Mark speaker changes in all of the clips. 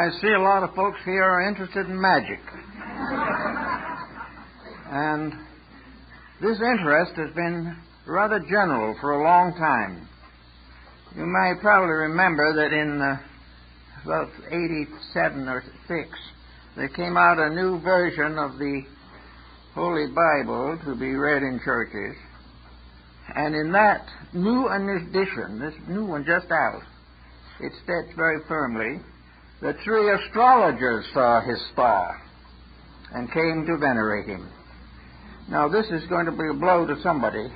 Speaker 1: I see a lot of folks here are interested in magic. And this interest has been rather general for a long time. You may probably remember that in about 87 or 6, there came out a new version of the Holy Bible to be read in churches. And in that new edition, this new one just out, it states very firmly that 3 astrologers saw his star and came to venerate him. Now, this is going to be a blow to somebody,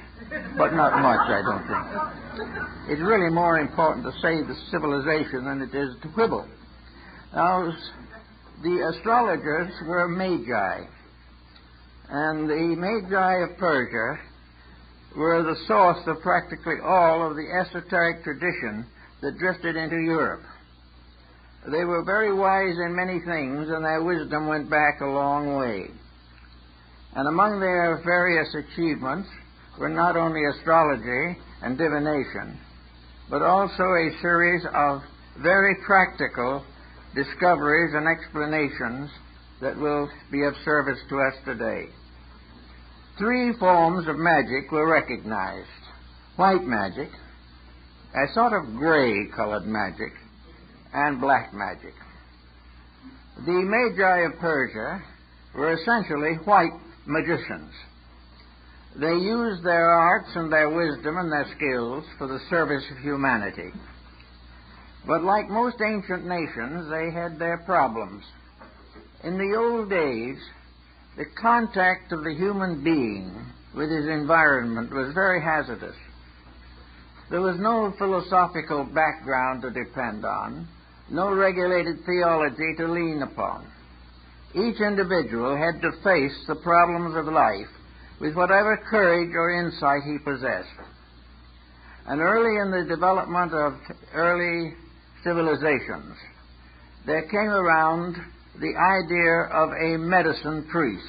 Speaker 1: but not much, I don't think. It's really more important to save the civilization than it is to quibble. Now, the astrologers were Magi, and the Magi of Persia were the source of practically all of the esoteric tradition that drifted into Europe. They were very wise in many things, and their wisdom went back a long way. And among their various achievements were not only astrology and divination, but also a series of very practical discoveries and explanations that will be of service to us today. 3 forms of magic were recognized: white magic, a sort of gray-colored magic, and black magic. The Magi of Persia were essentially white magicians. They used their arts and their wisdom and their skills for the service of humanity. But like most ancient nations, they had their problems. In the old days, the contact of the human being with his environment was very hazardous. There was no philosophical background to depend on, no regulated theology to lean upon. Each individual had to face the problems of life with whatever courage or insight he possessed. And early in the development of early civilizations, there came around the idea of a medicine priest,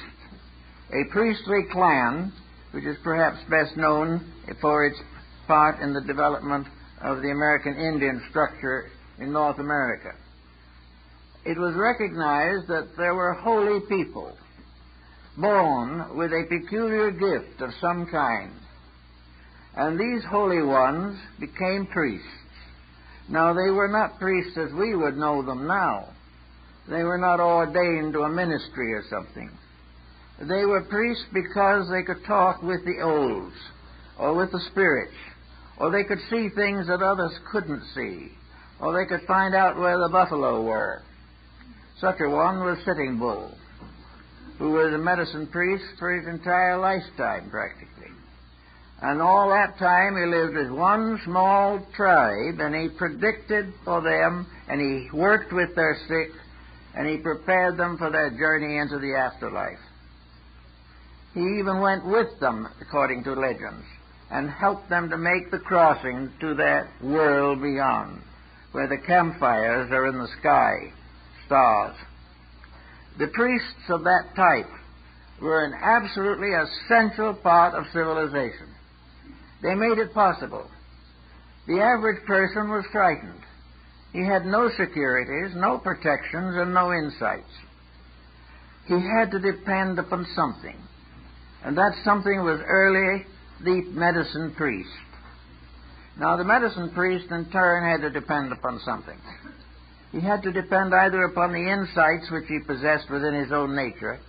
Speaker 1: a priestly clan, which is perhaps best known for its part in the development of the American Indian structure in North America. It was recognized that there were holy people born with a peculiar gift of some kind, and these holy ones became priests. Now, they were not priests as we would know them now. They were not ordained to a ministry or something. They were priests because they could talk with the olds, or with the spirits, or they could see things that others couldn't see, or they could find out where the buffalo were. Such a one was Sitting Bull, who was a medicine priest for his entire lifetime, practically. And all that time he lived as one small tribe, and he predicted for them, and he worked with their sick, and he prepared them for their journey into the afterlife. He even went with them, according to legends, and helped them to make the crossing to that world beyond, where the campfires are in the sky, stars. The priests of that type were an absolutely essential part of civilization. They made it possible. The average person was frightened. He had no securities, no protections, and no insights. He had to depend upon something, and that something was early the medicine priest. Now, the medicine priest, in turn, had to depend upon something. He had to depend either upon the insights which he possessed within his own nature,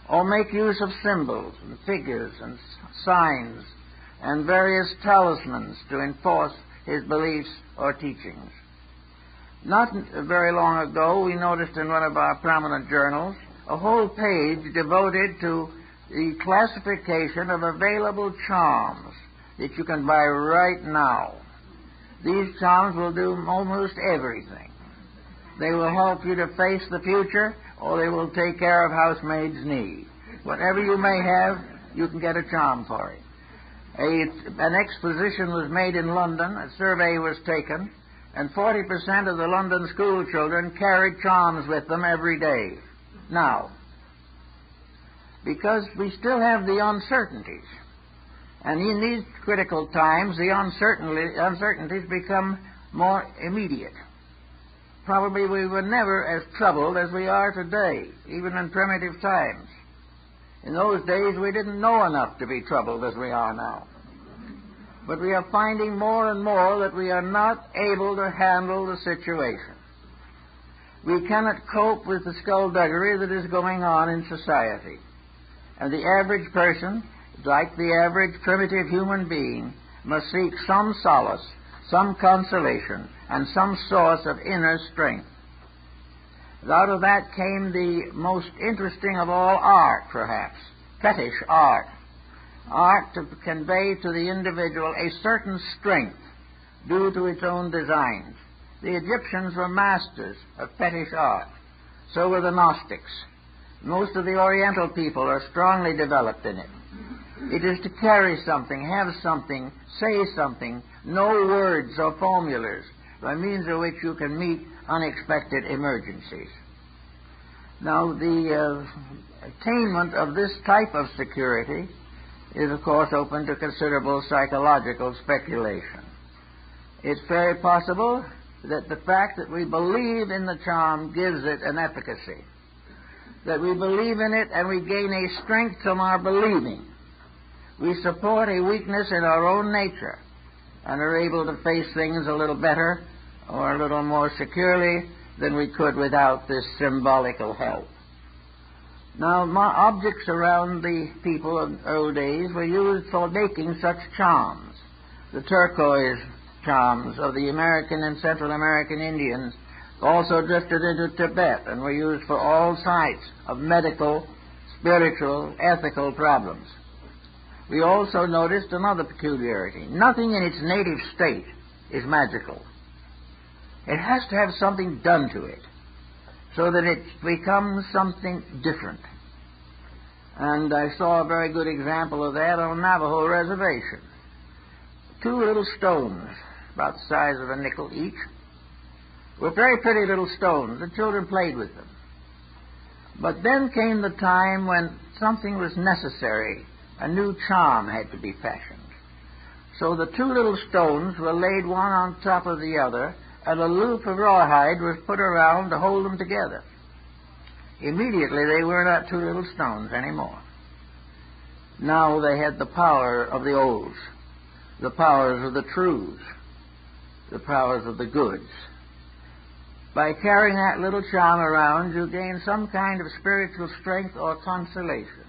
Speaker 1: or make use of symbols and figures and signs and various talismans to enforce his beliefs or teachings. Not very long ago, we noticed in one of our prominent journals a whole page devoted to the classification of available charms that you can buy right now. These charms will do almost everything. They will help you to face the future, or they will take care of housemaid's need. Whatever you may have, you can get a charm for it. An exposition was made in London, a survey was taken, and 40% of the London school children carried charms with them every day. Now, because we still have the uncertainties, and in these critical times, the uncertainties become more immediate. probably we were never as troubled as we are today, even in primitive times. In those days, we didn't know enough to be troubled as we are now. But we are finding more and more that we are not able to handle the situation. We cannot cope with the skullduggery that is going on in society. And the average person, like the average primitive human being, must seek some solace, some consolation, and some source of inner strength. Out of that came the most interesting of all art, perhaps, fetish art. Art to convey to the individual a certain strength due to its own designs. The Egyptians were masters of fetish art. So were the Gnostics. Most of the Oriental people are strongly developed in it. It is to carry something, have something, say something, know words or formulas by means of which you can meet unexpected emergencies. Now, the attainment of this type of security is, of course, open to considerable psychological speculation. It's very possible that the fact that we believe in the charm gives it an efficacy, that we believe in it and we gain a strength from our believing. We support a weakness in our own nature and are able to face things a little better or a little more securely than we could without this symbolical help. Now, objects around the people of old days were used for making such charms. The turquoise charms of the American and Central American Indians also drifted into Tibet and were used for all types of medical, spiritual, ethical problems. We also noticed another peculiarity. Nothing in its native state is magical. It has to have something done to it so that it becomes something different. And I saw a very good example of that on Navajo Reservation. 2 little stones, about the size of a nickel each, were very pretty little stones. The children played with them. But then came the time when something was necessary. A new charm had to be fashioned. So the 2 little stones were laid one on top of the other, and a loop of rawhide was put around to hold them together. Immediately they were not 2 little stones anymore. Now they had the power of the olds, the powers of the truths, the powers of the goods. By carrying that little charm around, you gain some kind of spiritual strength or consolation.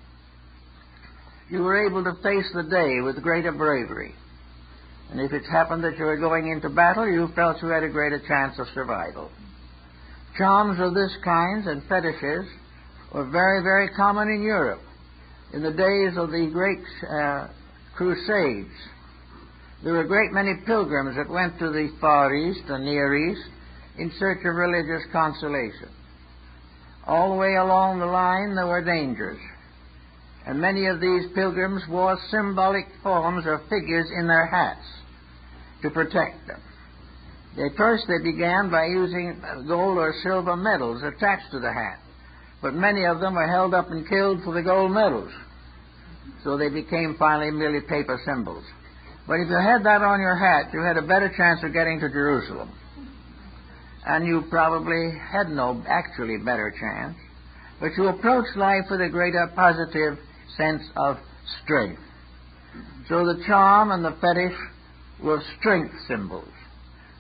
Speaker 1: You were able to face the day with greater bravery. And if it happened that you were going into battle, you felt you had a greater chance of survival. Charms of this kind and fetishes were very, very common in Europe. In the days of the great Crusades, there were a great many pilgrims that went to the Far East and Near East in search of religious consolation. All the way along the line there were dangers. And many of these pilgrims wore symbolic forms or figures in their hats to protect them. First they began by using gold or silver medals attached to the hat, but many of them were held up and killed for the gold medals, so they became finally merely paper symbols. But if you had that on your hat, you had a better chance of getting to Jerusalem. And you probably had no actually better chance, but you approached life with a greater positive sense of strength. So the charm and the fetish were strength symbols.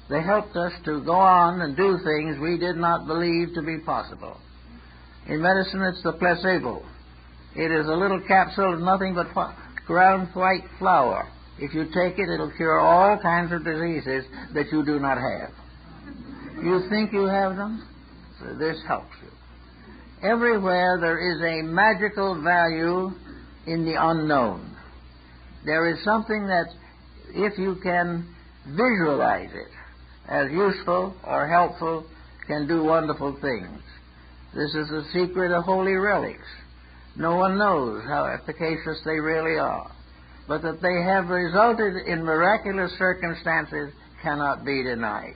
Speaker 1: They helped us to go on and do things we did not believe to be possible. In medicine, it's the placebo. It is a little capsule of nothing but ground white flour. If you take it, it'll cure all kinds of diseases that you do not have. You think you have them? So this helps you. Everywhere there is a magical value in the unknown. There is something that, if you can visualize it as useful or helpful, can do wonderful things. This is the secret of holy relics. No one knows how efficacious they really are, but that they have resulted in miraculous circumstances cannot be denied.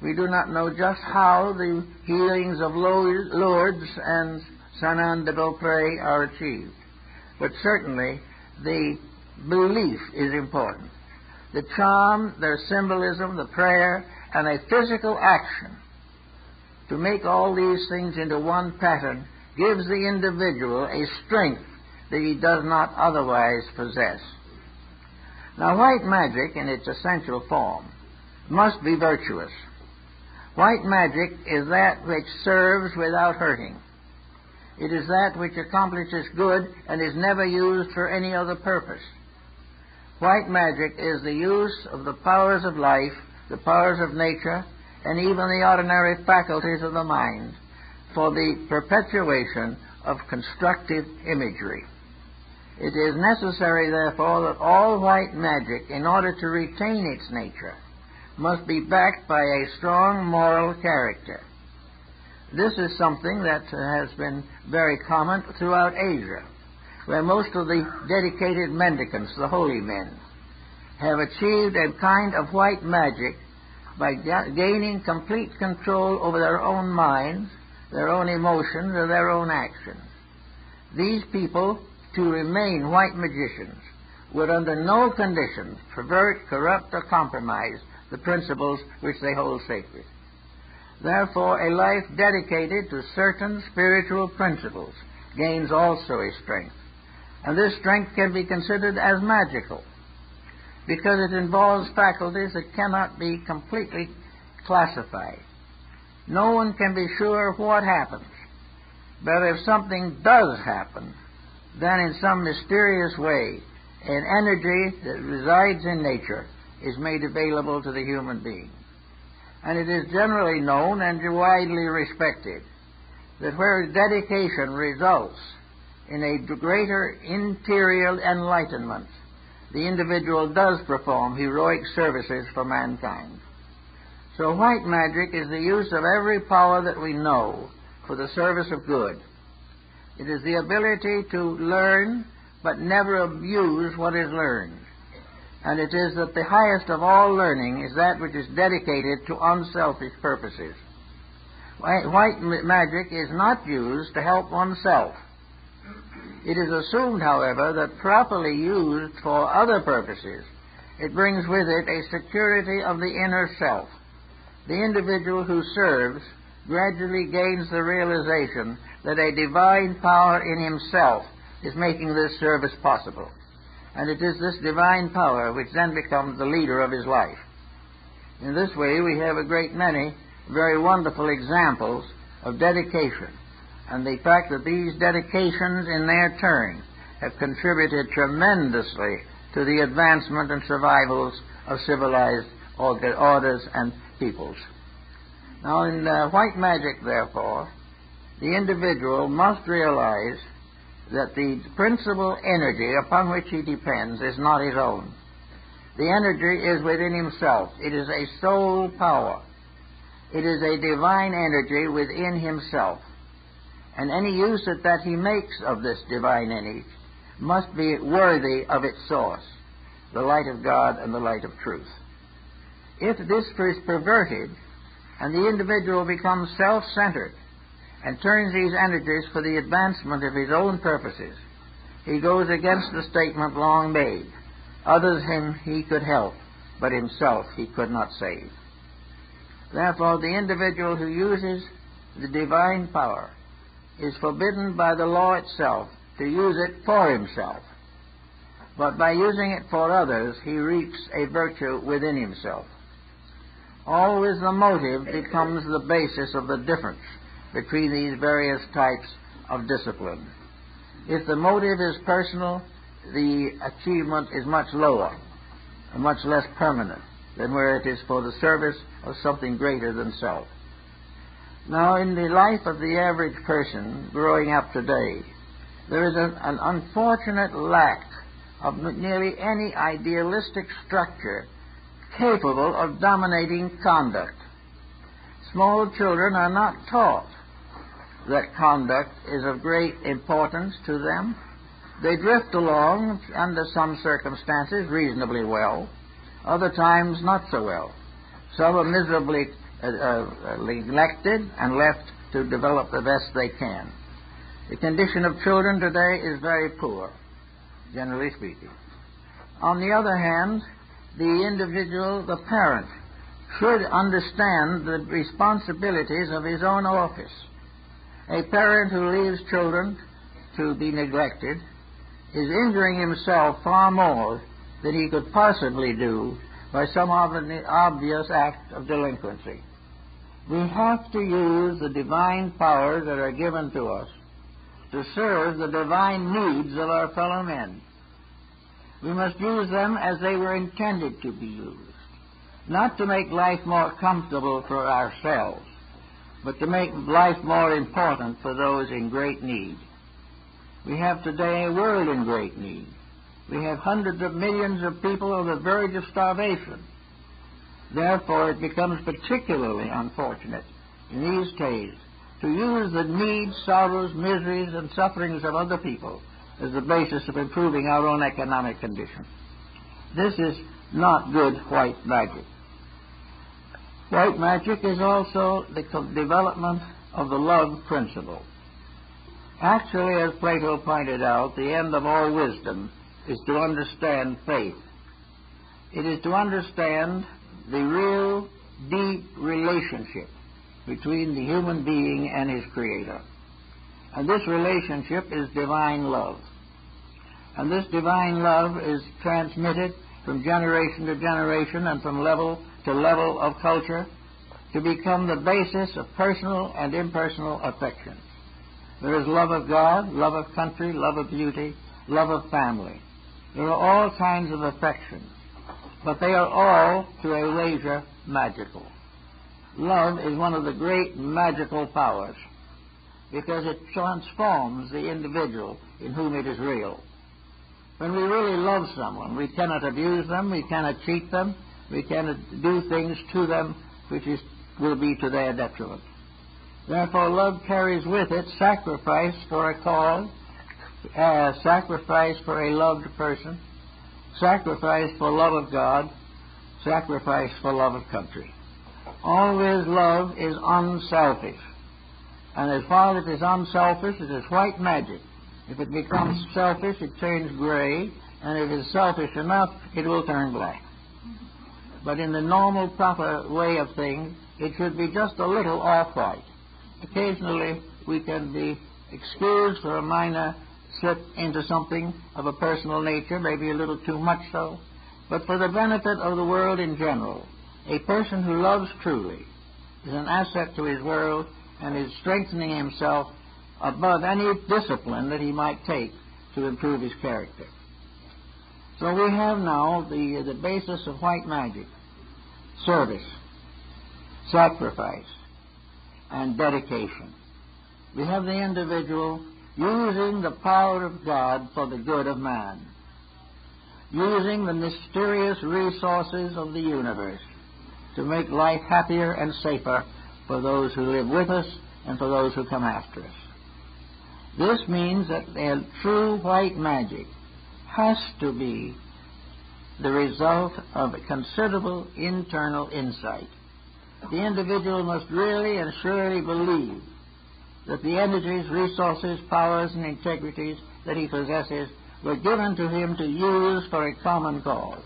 Speaker 1: We do not know just how the healings of Lourdes and Saint-Anne-de-Beaupré are achieved, but certainly the belief is important. The charm, their symbolism, the prayer, and a physical action to make all these things into one pattern gives the individual a strength that he does not otherwise possess. Now, white magic, in its essential form, must be virtuous. White magic is that which serves without hurting. It is that which accomplishes good and is never used for any other purpose. White magic is the use of the powers of life, the powers of nature, and even the ordinary faculties of the mind for the perpetuation of constructive imagery. It is necessary, therefore, that all white magic, in order to retain its nature, must be backed by a strong moral character. This is something that has been very common throughout Asia, where most of the dedicated mendicants, the holy men, have achieved a kind of white magic by gaining complete control over their own minds, their own emotions, and their own actions. These people, to remain white magicians, would under no conditions pervert, corrupt, or compromise the principles which they hold sacred. Therefore, a life dedicated to certain spiritual principles gains also a strength. And this strength can be considered as magical, because it involves faculties that cannot be completely classified. No one can be sure what happens, but if something does happen, then in some mysterious way, an energy that resides in nature is made available to the human being. And it is generally known and widely respected that where dedication results in a greater interior enlightenment, the individual does perform heroic services for mankind. So white magic is the use of every power that we know for the service of good. It is the ability to learn but never abuse what is learned. And it is that the highest of all learning is that which is dedicated to unselfish purposes. White magic is not used to help oneself. It is assumed, however, that properly used for other purposes, it brings with it a security of the inner self. The individual who serves gradually gains the realization that a divine power in himself is making this service possible. And it is this divine power which then becomes the leader of his life. In this way, we have a great many very wonderful examples of dedication, and the fact that these dedications in their turn have contributed tremendously to the advancement and survivals of civilized orders and peoples. Now, in white magic, therefore, the individual must realize that the principal energy upon which he depends is not his own. The energy is within himself. It is a soul power. It is a divine energy within himself. And any use that he makes of this divine energy must be worthy of its source, the light of God and the light of truth. If this is perverted and the individual becomes self-centered and turns these energies for the advancement of his own purposes, he goes against the statement long made, others him he could help, but himself he could not save. Therefore, the individual who uses the divine power is forbidden by the law itself to use it for himself. But by using it for others, he reaps a virtue within himself. Always the motive becomes the basis of the difference between these various types of discipline. If the motive is personal, the achievement is much lower and much less permanent than where it is for the service of something greater than self. Now, in the life of the average person growing up today, there is an unfortunate lack of nearly any idealistic structure capable of dominating conduct. Small children are not taught that conduct is of great importance to them. They drift along under some circumstances reasonably well, other times not so well. Some are miserably neglected and left to develop the best they can. The condition of children today is very poor, generally speaking. On the other hand, the individual, the parent, should understand the responsibilities of his own office. A parent who leaves children to be neglected is injuring himself far more than he could possibly do by some obvious act of delinquency. We have to use the divine powers that are given to us to serve the divine needs of our fellow men. We must use them as they were intended to be used, not to make life more comfortable for ourselves, but to make life more important for those in great need. We have today a world in great need. We have hundreds of millions of people on the verge of starvation. Therefore, it becomes particularly unfortunate in these days to use the needs, sorrows, miseries, and sufferings of other people as the basis of improving our own economic condition. This is not good white magic. White magic is also the development of the love principle. Actually, as Plato pointed out, the end of all wisdom is to understand faith. It is to understand the real, deep relationship between the human being and his Creator. And this relationship is divine love. And this divine love is transmitted from generation to generation and from level to level of culture to become the basis of personal and impersonal affection. There is love of God, love of country, love of beauty, love of family. There are all kinds of affections, but they are all, to a measure, magical. Love is one of the great magical powers because it transforms the individual in whom it is real. When we really love someone, we cannot abuse them, we cannot cheat them, we cannot do things to them which will be to their detriment. Therefore, love carries with it sacrifice for a cause, sacrifice for a loved person, sacrifice for love of God, sacrifice for love of country. Always love is unselfish. And as far as it is unselfish, it is white magic. If it becomes selfish, it turns gray, and if it is selfish enough, it will turn black. But in the normal, proper way of things, it should be just a little off-white. Occasionally, we can be excused for a minor slip into something of a personal nature, maybe a little too much so. But for the benefit of the world in general, a person who loves truly is an asset to his world and is strengthening himself above any discipline that he might take to improve his character. So we have now the basis of white magic: service, sacrifice, and dedication. We have the individual using the power of God for the good of man, using the mysterious resources of the universe to make life happier and safer for those who live with us and for those who come after us. This means that a true white magic has to be the result of a considerable internal insight. The individual must really and surely believe that the energies, resources, powers, and integrities that he possesses were given to him to use for a common cause.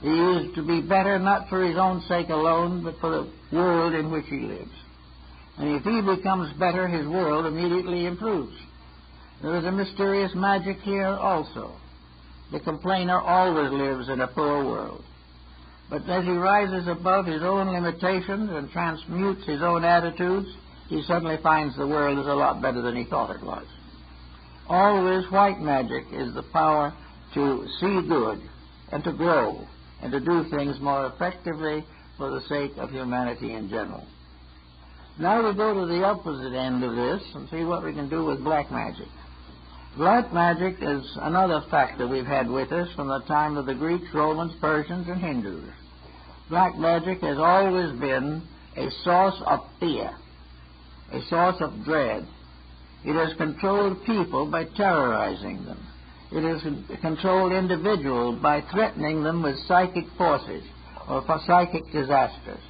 Speaker 1: He is to be better not for his own sake alone, but for the world in which he lives. And if he becomes better, his world immediately improves. There is a mysterious magic here also. The complainer always lives in a poor world. But as he rises above his own limitations and transmutes his own attitudes, he suddenly finds the world is a lot better than he thought it was. Always white magic is the power to see good and to grow and to do things more effectively for the sake of humanity in general. Now we go to the opposite end of this and see what we can do with black magic. Black magic is another factor we've had with us from the time of the Greeks, Romans, Persians, and Hindus. Black magic has always been a source of fear, a source of dread. It has controlled people by terrorizing them. It has controlled individuals by threatening them with psychic forces or for psychic disasters.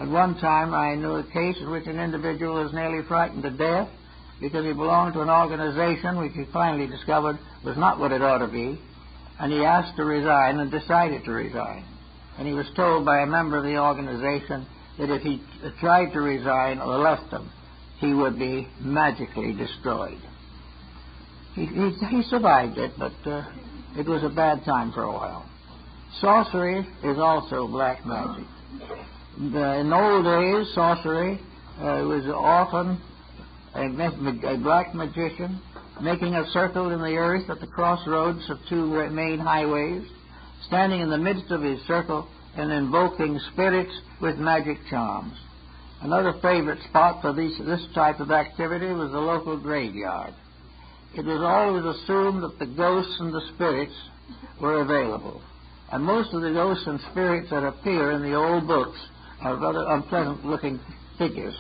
Speaker 1: At one time, I knew a case in which an individual was nearly frightened to death because he belonged to an organization which he finally discovered was not what it ought to be, and he asked to resign and decided to resign. and he was told by a member of the organization that if he tried to resign or left them, he would be magically destroyed. He survived it, but it was a bad time for a while. Sorcery is also black magic. In old days, sorcery was often a black magician making a circle in the earth at the crossroads of two main highways, standing in the midst of his circle and invoking spirits with magic charms. Another favorite spot for this type of activity was the local graveyard. It was always assumed that the ghosts and the spirits were available. And most of the ghosts and spirits that appear in the old books are rather unpleasant-looking figures.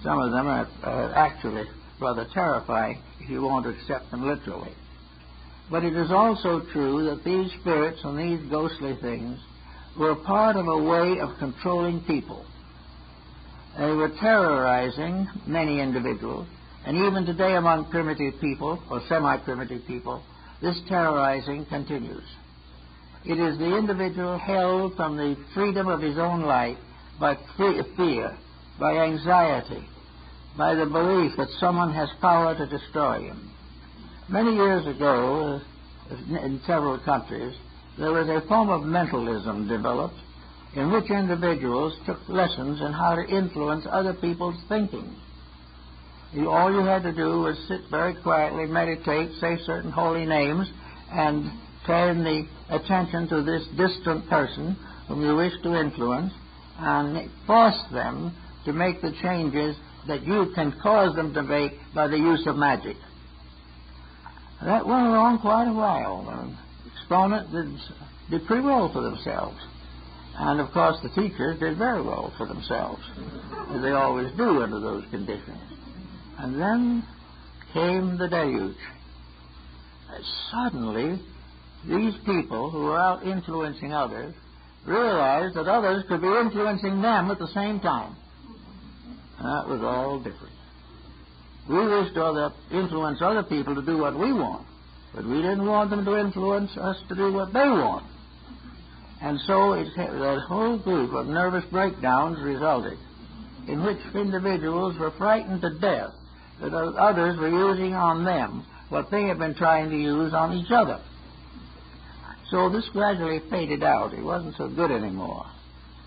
Speaker 1: Some of them are actually rather terrifying if you want to accept them literally. But it is also true that these spirits and these ghostly things were part of a way of controlling people. They were terrorizing many individuals, and even today among primitive people, or semi-primitive people, this terrorizing continues. It is the individual held from the freedom of his own life by fear, by anxiety, by the belief that someone has power to destroy him. Many years ago, in several countries, there was a form of mentalism developed in which individuals took lessons in how to influence other people's thinking. All you had to do was sit very quietly, meditate, say certain holy names, and turn the attention to this distant person whom you wish to influence, and force them to make the changes that you can cause them to make by the use of magic. That went on quite a while. Exponents did pretty well for themselves. And, of course, the teachers did very well for themselves, as they always do under those conditions. And then came the deluge. Suddenly, these people who were out influencing others realized that others could be influencing them at the same time. And that was all different. We wish to influence other people to do what we want, but we didn't want them to influence us to do what they want. And so that whole group of nervous breakdowns resulted, in which individuals were frightened to death that others were using on them what they had been trying to use on each other. So this gradually faded out. It wasn't so good anymore.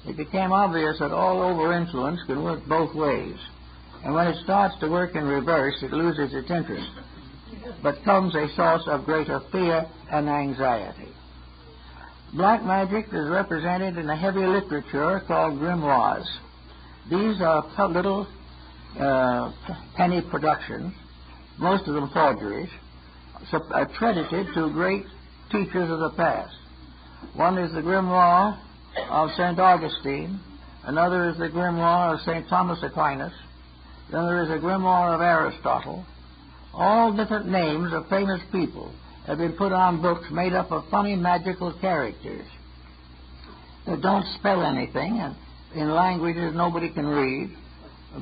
Speaker 1: It became obvious that all over-influence can work both ways. And when it starts to work in reverse, it loses its interest, but becomes a source of greater fear and anxiety. Black magic is represented in a heavy literature called Grimoires. These are little penny productions, most of them forgeries, accredited to great teachers of the past. One is the Grimoire of St. Augustine, another is the Grimoire of St. Thomas Aquinas, then there is a Grimoire of Aristotle. All different names of famous people have been put on books made up of funny magical characters that don't spell anything and in languages nobody can read,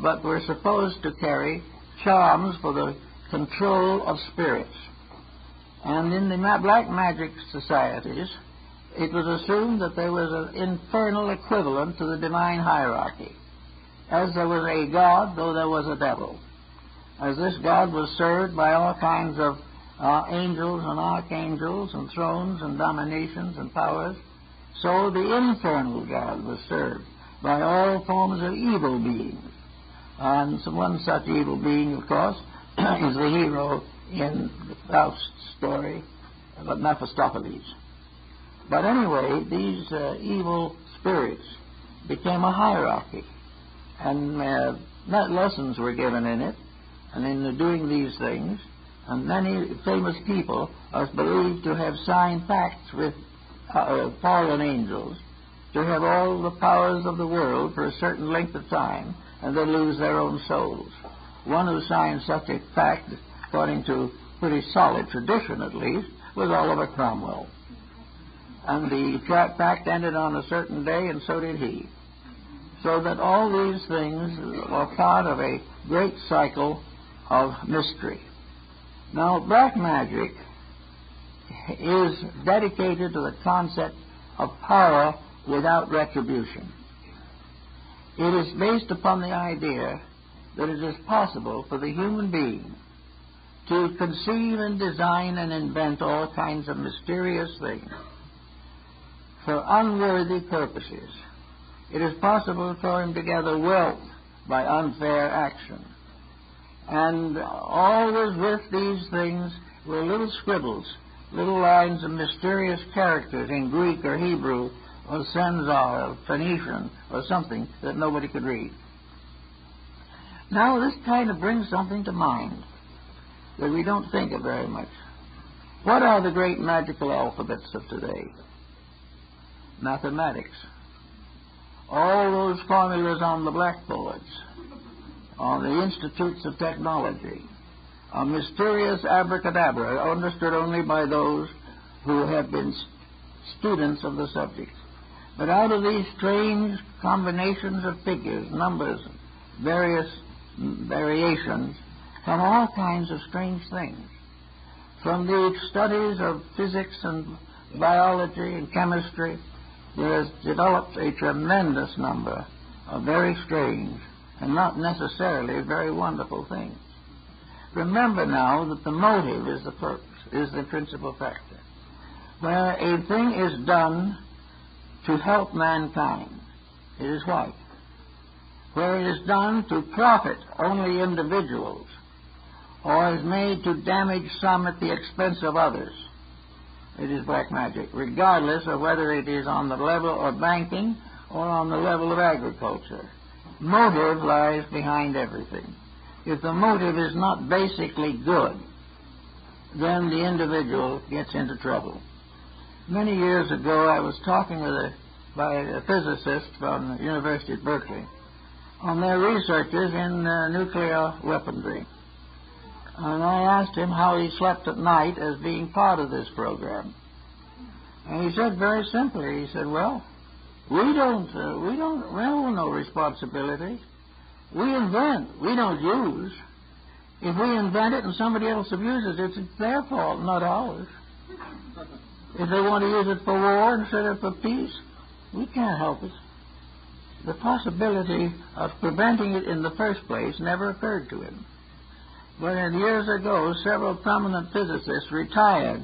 Speaker 1: but were supposed to carry charms for the control of spirits. And in the black magic societies, it was assumed that there was an infernal equivalent to the divine hierarchy. As there was a god, though there was a devil. As this god was served by all kinds of angels and archangels and thrones and dominations and powers, so the infernal god was served by all forms of evil beings. And one such evil being, of course, is the hero in the Faust story of Mephistopheles. But anyway, these evil spirits became a hierarchy, and lessons were given in it, and in doing these things, and many famous people are believed to have signed pacts with fallen angels to have all the powers of the world for a certain length of time, and then lose their own souls. One who signed such a pact, according to pretty solid tradition at least, was Oliver Cromwell. And the pact ended on a certain day, and so did he. So that all these things are part of a great cycle of mystery. Now, black magic is dedicated to the concept of power without retribution. It is based upon the idea that it is possible for the human being to conceive and design and invent all kinds of mysterious things for unworthy purposes. It is possible for him to gather wealth by unfair action. And always with these things were little scribbles, little lines of mysterious characters in Greek or Hebrew or Senzar or Phoenician or something that nobody could read. Now this kind of brings something to mind that we don't think of very much. What are the great magical alphabets of today? Mathematics. All those formulas on the blackboards, on the institutes of technology, are mysterious abracadabra, understood only by those who have been students of the subject. But out of these strange combinations of figures, numbers, various variations, come all kinds of strange things. From the studies of physics and biology and chemistry, there has developed a tremendous number of very strange and not necessarily very wonderful things. Remember now that the motive is the principal factor. Where a thing is done to help mankind, it is white. Where it is done to profit only individuals, or is made to damage some at the expense of others, it is black magic, regardless of whether it is on the level of banking or on the level of agriculture. Motive lies behind everything. If the motive is not basically good, then the individual gets into trouble. Many years ago, I was talking by a physicist from the University of Berkeley on their researches in nuclear weaponry. And I asked him how he slept at night as being part of this program. And he said very simply, he said, well, we have no responsibility. We invent, we don't use. If we invent it and somebody else abuses it, it's their fault, not ours. If they want to use it for war instead of for peace, we can't help it. The possibility of preventing it in the first place never occurred to him. But years ago, several prominent physicists retired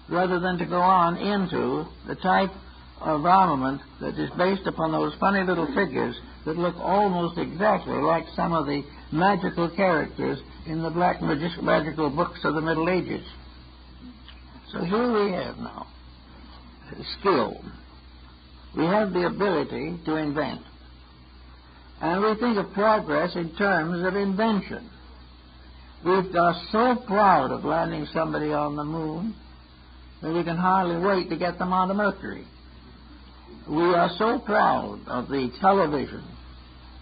Speaker 1: rather than to go on into the type of armament that is based upon those funny little figures that look almost exactly like some of the magical characters in the black magical books of the Middle Ages. So here we have now skill. We have the ability to invent. And we think of progress in terms of invention. We are so proud of landing somebody on the moon that we can hardly wait to get them onto Mercury. We are so proud of the television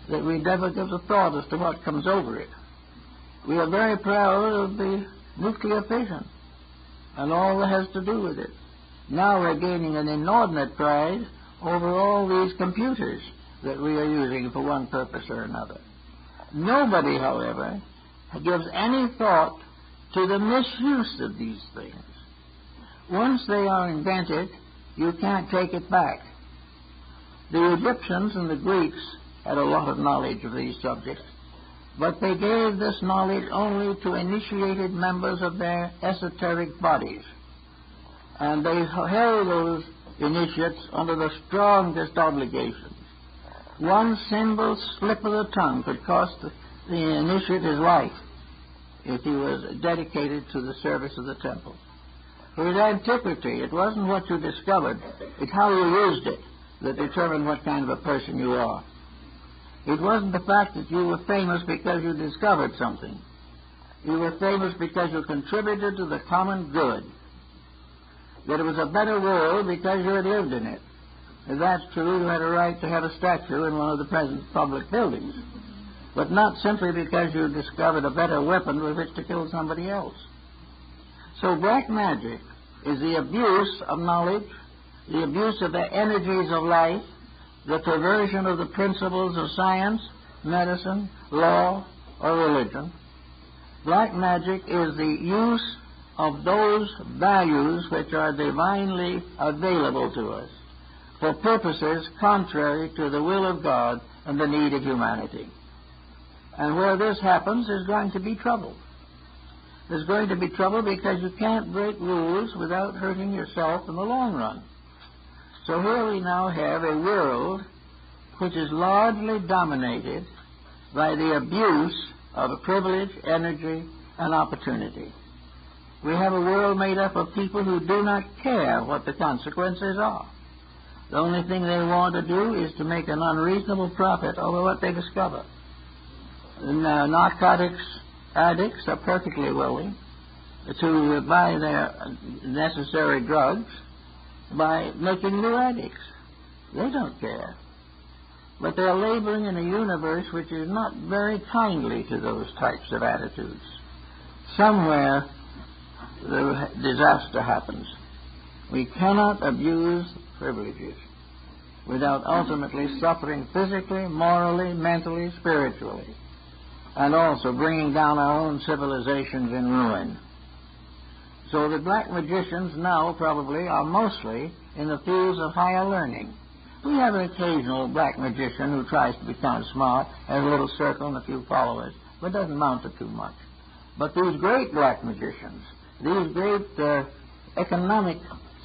Speaker 1: that we never give a thought as to what comes over it. We are very proud of the nuclear fission and all that has to do with it. Now we're gaining an inordinate pride over all these computers that we are using for one purpose or another. Nobody, however, gives any thought to the misuse of these things. Once they are invented, you can't take it back. The Egyptians and the Greeks had a lot of knowledge of these subjects, but they gave this knowledge only to initiated members of their esoteric bodies. And they held those initiates under the strongest obligations. One single slip of the tongue could cost the initiate his life if he was dedicated to the service of the temple. For in antiquity, it wasn't what you discovered, it's how you used it that determined what kind of a person you are. It wasn't the fact that you were famous because you discovered something. You were famous because you contributed to the common good. That it was a better world because you had lived in it. If that's true, you had a right to have a statue in one of the present public buildings. But not simply because you discovered a better weapon with which to kill somebody else. So black magic is the abuse of knowledge, the abuse of the energies of life, the perversion of the principles of science, medicine, law, or religion. Black magic is the use of those values which are divinely available to us
Speaker 2: for purposes contrary to the will of God and the need of humanity. And where this happens, there's going to be trouble. There's going to be trouble because you can't break rules without hurting yourself in the long run. So here we now have a world which is largely dominated by the abuse of privilege, energy, and opportunity. We have a world made up of people who do not care what the consequences are. The only thing they want to do is to make an unreasonable profit over what they discover. Narcotics addicts are perfectly willing to buy their necessary drugs by making new addicts. They don't care. But they're laboring in a universe which is not very kindly to those types of attitudes. Somewhere the disaster happens. We cannot abuse privileges without ultimately suffering physically, morally, mentally, spiritually, and also bringing down our own civilizations in ruin. So the black magicians now probably are mostly in the fields of higher learning. We have an occasional black magician who tries to become smart, has a little circle and a few followers, but doesn't amount to too much. But these great black magicians, these great economic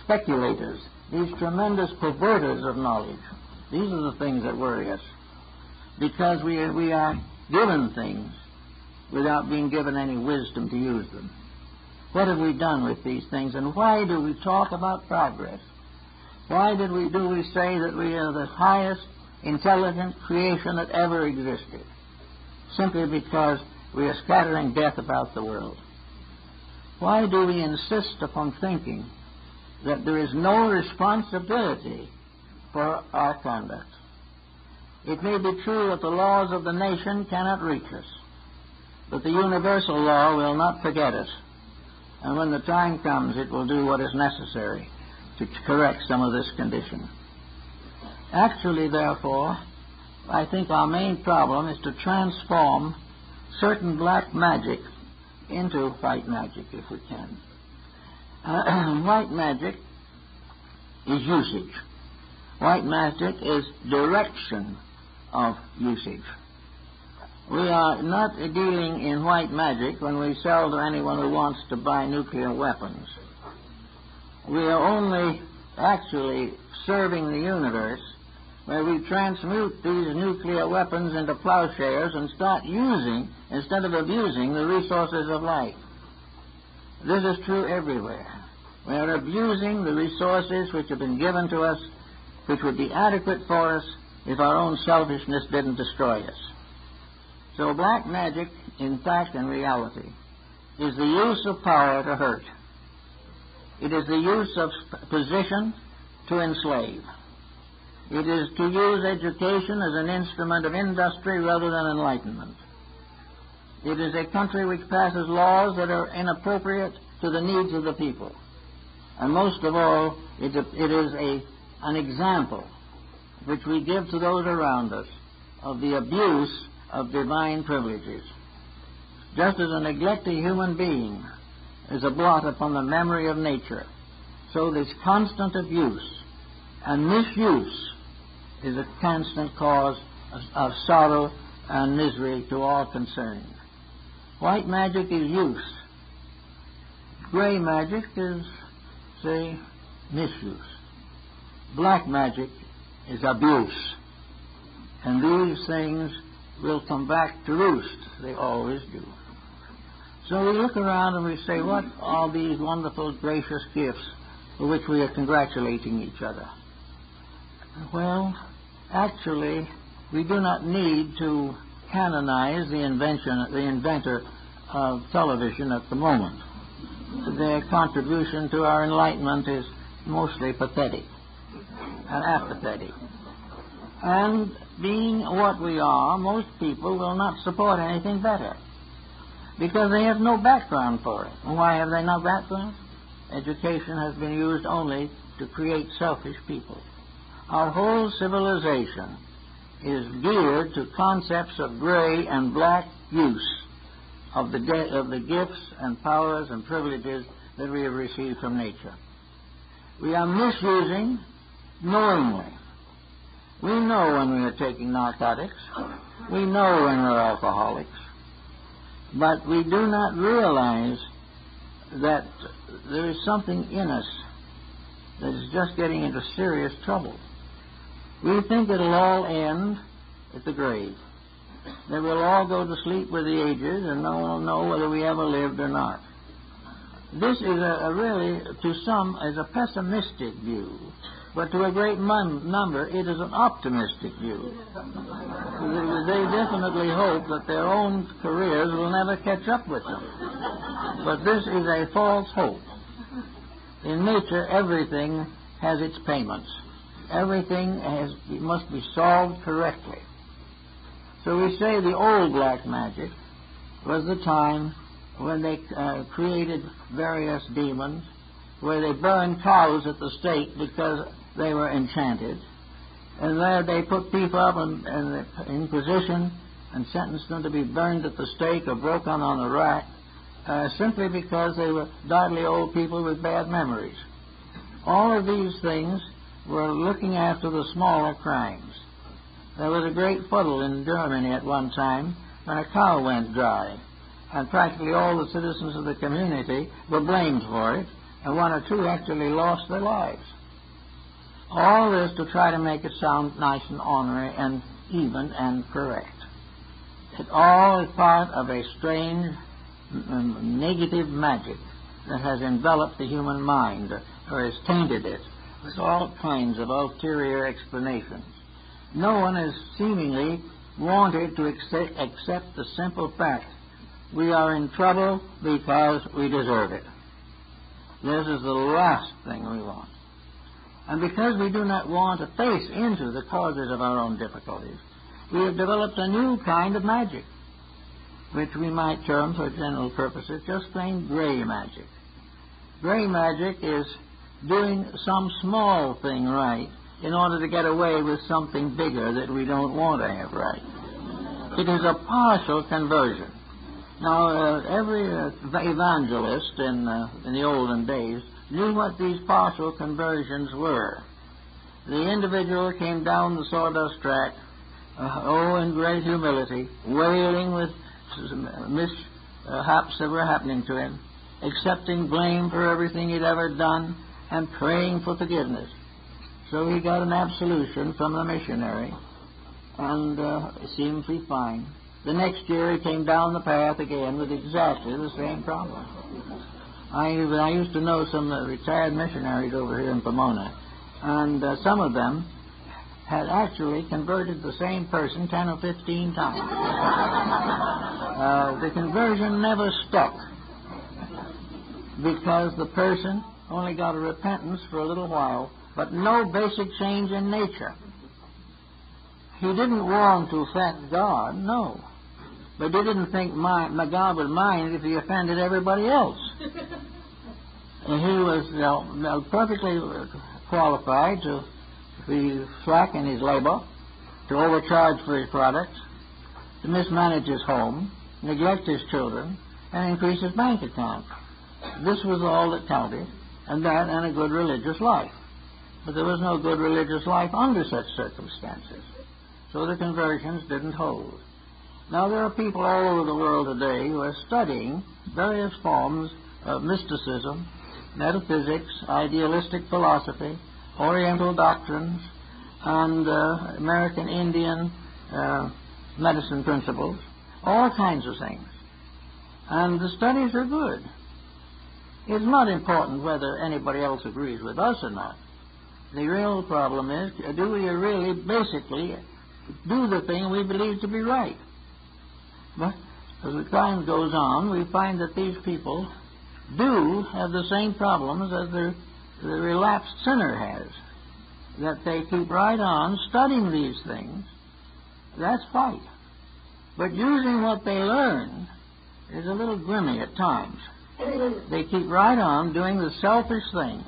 Speaker 2: speculators, these tremendous perverters of knowledge, these are the things that worry us, because we are given things without being given any wisdom to use them. What have we done with these things, and why do we talk about progress? Why do we say that we are the highest intelligent creation that ever existed? Simply because we are scattering death about the world. Why do we insist upon thinking that there is no responsibility for our conduct? It may be true that the laws of the nation cannot reach us, but the universal law will not forget us. And when the time comes, it will do what is necessary to correct some of this condition. Actually, therefore, I think our main problem is to transform certain black magic into white magic, if we can. White magic is usage. White magic is direction of usage. We are not dealing in white magic when we sell to anyone who wants to buy nuclear weapons. We are only actually serving the universe where we transmute these nuclear weapons into plowshares and start using, instead of abusing, the resources of life. This is true everywhere. We are abusing the resources which have been given to us, which would be adequate for us if our own selfishness didn't destroy us. So black magic, in fact and reality, is the use of power to hurt. It is the use of position to enslave. It is to use education as an instrument of industry rather than enlightenment. It is a country which passes laws that are inappropriate to the needs of the people. And most of all, it is an example which we give to those around us of the abuse of divine privileges. Just as a neglected human being is a blot upon the memory of nature, so this constant abuse and misuse is a constant cause of sorrow and misery to all concerned. White magic is use. Gray magic is, say, misuse. Black magic is abuse. And these things will come back to roost. They always do. So we look around and we say, what are these wonderful, gracious gifts for which we are congratulating each other? Well, actually, we do not need to canonize the inventor of television at the moment. Their contribution to our enlightenment is mostly pathetic and apathetic. And being what we are, most people will not support anything better because they have no background for it. And why have they no background? Education has been used only to create selfish people. Our whole civilization is geared to concepts of gray and black use of the gifts and powers and privileges that we have received from nature. We are misusing knowingly We know when we are taking narcotics. We know when we're alcoholics. But we do not realize that there is something in us that is just getting into serious trouble. We think it'll all end at the grave, that we'll all go to sleep with the ages and no one will know whether we ever lived or not. This is really, to some, is a pessimistic view, but to a great number, it is an optimistic view. They definitely hope that their own careers will never catch up with them. But this is a false hope. In nature, everything has its payments. Everything must be solved correctly. So we say the old black magic was the time when they created various demons, where they burned cows at the stake because they were enchanted. And there they put people up in position and sentenced them to be burned at the stake or broken on a rack, simply because they were godly old people with bad memories. All of these things were looking after the smaller crimes. There was a great fuddle in Germany at one time when a cow went dry, and practically all the citizens of the community were blamed for it, and one or two actually lost their lives. All this to try to make it sound nice and ornery and even and correct. It all is part of a strange negative magic that has enveloped the human mind, or has tainted it with all kinds of ulterior explanations. No one has seemingly wanted to accept the simple fact: we are in trouble because we deserve it. This is the last thing we want. And because we do not want to face into the causes of our own difficulties, we have developed a new kind of magic, which we might term, for general purposes, just plain gray magic. Gray magic is doing some small thing right in order to get away with something bigger that we don't want to have right. It is a partial conversion. Now, every evangelist in the olden days knew what these partial conversions were. The individual came down the sawdust track, in great humility, wailing with mishaps that were happening to him, accepting blame for everything he'd ever done, and praying for forgiveness. So he got an absolution from the missionary, and it seemed to be fine. The next year he came down the path again with exactly the same problem. I used to know some retired missionaries over here in Pomona, and some of them had actually converted the same person 10 or 15 times. The conversion never stuck because the person only got a repentance for a little while, but no basic change in nature. He didn't want to offend God, no. But he didn't think God would mind if he offended everybody else. And he was perfectly qualified to be slack in his labor, to overcharge for his products, to mismanage his home, neglect his children, and increase his bank account. This was all that counted, and that and a good religious life. But there was no good religious life under such circumstances. So the conversions didn't hold. Now there are people all over the world today who are studying various forms of mysticism, metaphysics, idealistic philosophy, Oriental doctrines, and American Indian medicine principles, all kinds of things. And the studies are good. It's not important whether anybody else agrees with us or not. The real problem is, do we really basically do the thing we believe to be right? But as the time goes on, we find that these people do have the same problems as the relapsed sinner has. That they keep right on studying these things. That's right. But using what they learn is a little grimy at times. They keep right on doing the selfish things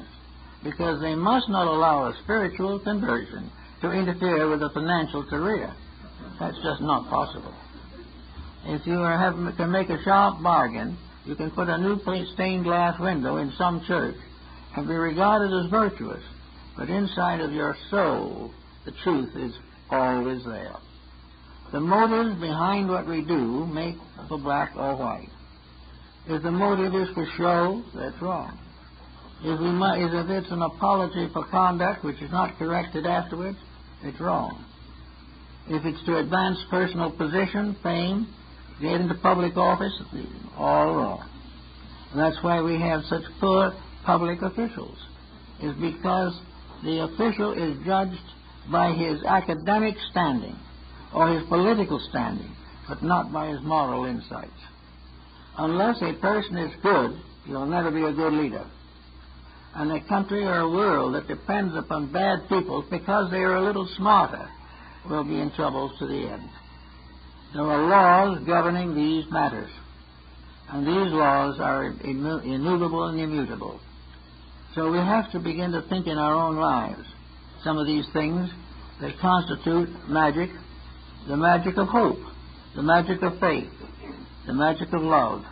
Speaker 2: because they must not allow a spiritual conversion to interfere with a financial career. That's just not possible. If you can make a sharp bargain, you can put a new stained glass window in some church and be regarded as virtuous. But inside of your soul, the truth is always there. The motives behind what we do make for black or white. If the motive is for show, that's wrong. If it's an apology for conduct which is not corrected afterwards, it's wrong. If it's to advance personal position, fame, get into public office, all wrong. And that's why we have such poor public officials, is because the official is judged by his academic standing or his political standing, but not by his moral insights. Unless a person is good, he'll never be a good leader. And a country or a world that depends upon bad people because they are a little smarter will be in trouble to the end. There are laws governing these matters, and these laws are immovable and immutable. So we have to begin to think in our own lives some of these things that constitute magic, the magic of hope, the magic of faith, the magic of love.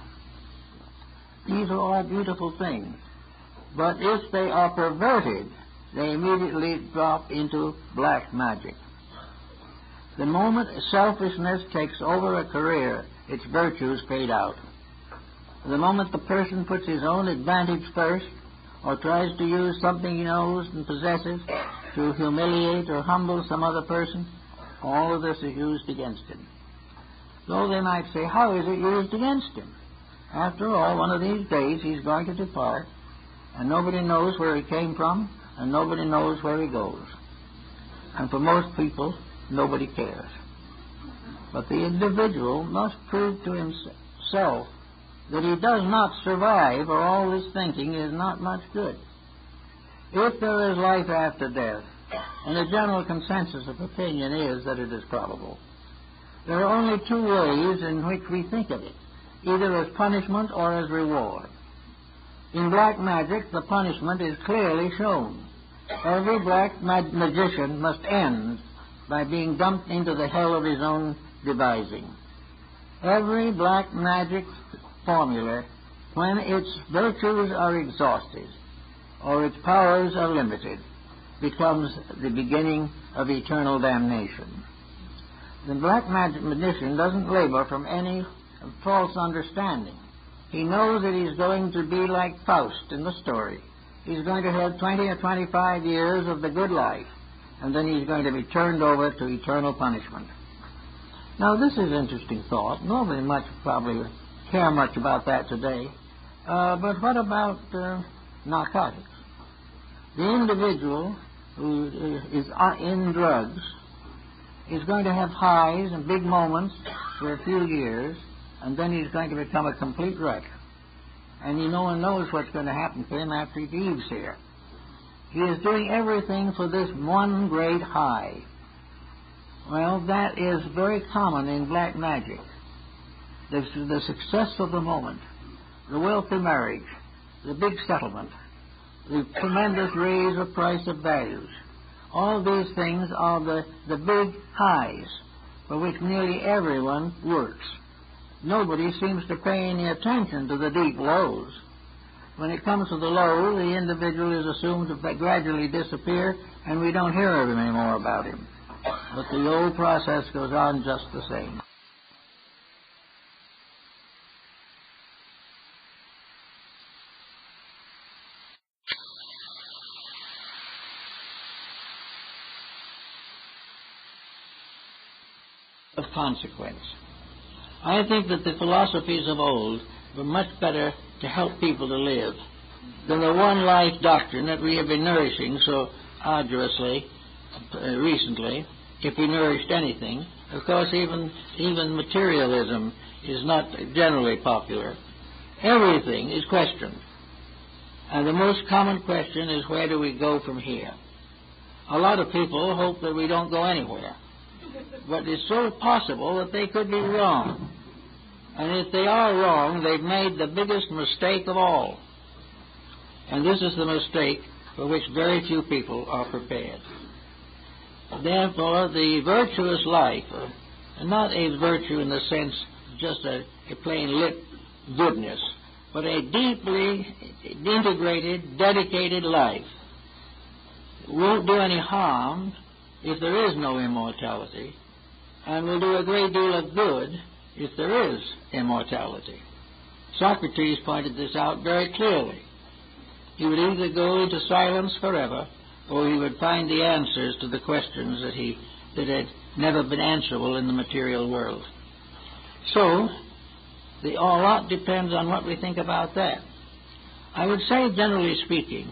Speaker 2: These are all beautiful things. But if they are perverted, they immediately drop into black magic. The moment selfishness takes over a career, its virtues fade out. The moment the person puts his own advantage first, or tries to use something he knows and possesses to humiliate or humble some other person, all of this is used against him. So they might say, how is it used against him? After all, one of these days he's going to depart, and nobody knows where he came from, and nobody knows where he goes. And for most people, nobody cares. But the individual must prove to himself that he does not survive, or all his thinking is not much good. If there is life after death, and the general consensus of opinion is that it is probable, there are only two ways in which we think of it, either as punishment or as reward. In black magic, the punishment is clearly shown. Every black magician must end by being dumped into the hell of his own devising. Every black magic formula, when its virtues are exhausted or its powers are limited, becomes the beginning of eternal damnation. The black magic magician doesn't labor from any false understanding. He knows that he's going to be like Faust in the story. He's going to have 20 or 25 years of the good life, and then he's going to be turned over to eternal punishment. Now, this is an interesting thought. Nobody probably care much about that today. But what about narcotics? The individual who is in drugs is going to have highs and big moments for a few years, and then he's going to become a complete wreck. And no one knows what's going to happen to him after he leaves here. He is doing everything for this one great high. Well, that is very common in black magic. The success of the moment, the wealthy marriage, the big settlement, the tremendous raise of price of values, all these things are the big highs for which nearly everyone works. Nobody seems to pay any attention to the deep lows. When it comes to the low, the individual is assumed to gradually disappear, and we don't hear any more about him. But the old process goes on just the same. Of consequence. I think that the philosophies of old were much better to help people to live than the one-life doctrine that we have been nourishing so arduously recently, if we nourished anything. Of course, even materialism is not generally popular. Everything is questioned. And the most common question is, where do we go from here? A lot of people hope that we don't go anywhere. But it's so possible that they could be wrong. And if they are wrong, they've made the biggest mistake of all. And this is the mistake for which very few people are prepared. Therefore, the virtuous life, not a virtue in the sense just a plain lit goodness, but a deeply integrated, dedicated life, won't do any harm if there is no immortality, and will do a great deal of good if there is immortality. Socrates pointed this out very clearly. He would either go into silence forever, or he would find the answers to the questions that had never been answerable in the material world. So, a lot depends on what we think about that. I would say, generally speaking,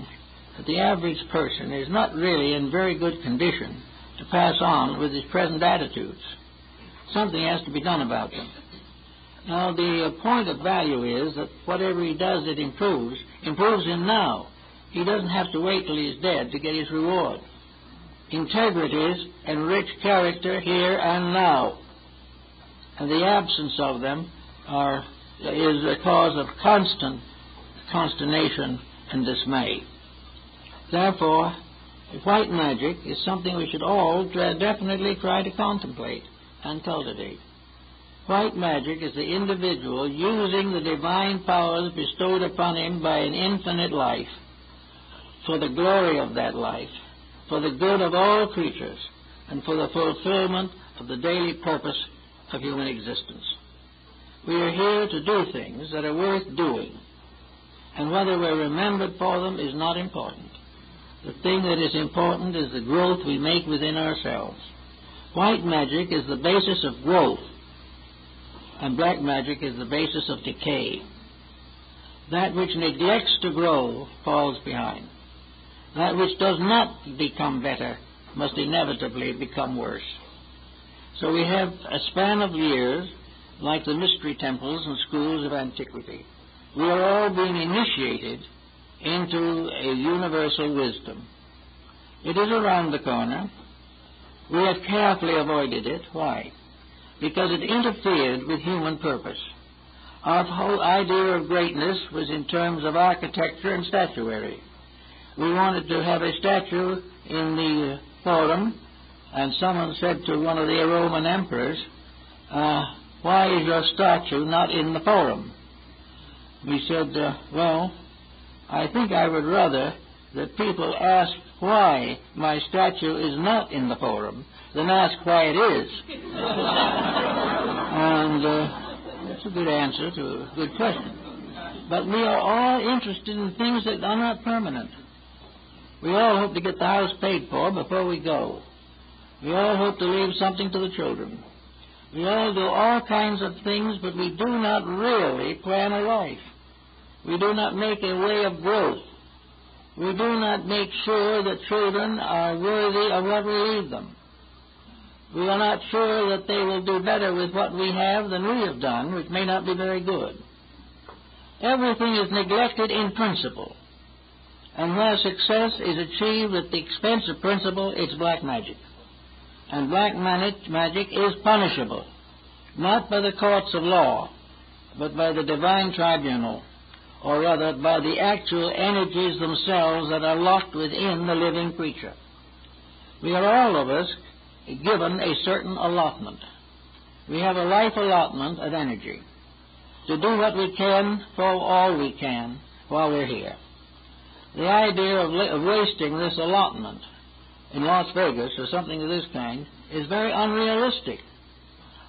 Speaker 2: that the average person is not really in very good condition to pass on with his present attitudes. Something has to be done about them. Now, the point of value is that whatever he does that improves him now. He doesn't have to wait till he's dead to get his reward. Integrities enrich character here and now, and the absence of them is a cause of constant consternation and dismay. Therefore, white magic is something we should all definitely try to contemplate and cultivate. White magic is the individual using the divine powers bestowed upon him by an infinite life for the glory of that life, for the good of all creatures, and for the fulfillment of the daily purpose of human existence. We are here to do things that are worth doing, and whether we're remembered for them is not important. The thing that is important is the growth we make within ourselves. White magic is the basis of growth, and black magic is the basis of decay. That which neglects to grow falls behind. That which does not become better must inevitably become worse. So we have a span of years like the mystery temples and schools of antiquity. We are all being initiated into a universal wisdom. It is around the corner. We have carefully avoided it. Why? Because it interfered with human purpose. Our whole idea of greatness was in terms of architecture and statuary. We wanted to have a statue in the Forum, and someone said to one of the Roman emperors, why is your statue not in the Forum? He said, well, I think I would rather that people ask why my statue is not in the Forum than ask why it is. And that's a good answer to a good question. But we are all interested in things that are not permanent. We all hope to get the house paid for before we go. We all hope to leave something to the children. We all do all kinds of things, but we do not really plan a life. We do not make a way of growth. We do not make sure that children are worthy of what we leave them. We are not sure that they will do better with what we have than we have done, which may not be very good. Everything is neglected in principle. And where success is achieved at the expense of principle, it's black magic. And black magic is punishable, not by the courts of law, but by the divine tribunal, or rather by the actual energies themselves that are locked within the living creature. We are all of us given a certain allotment. We have a life allotment of energy to do what we can for all we can while we're here. The idea of wasting this allotment in Las Vegas or something of this kind is very unrealistic.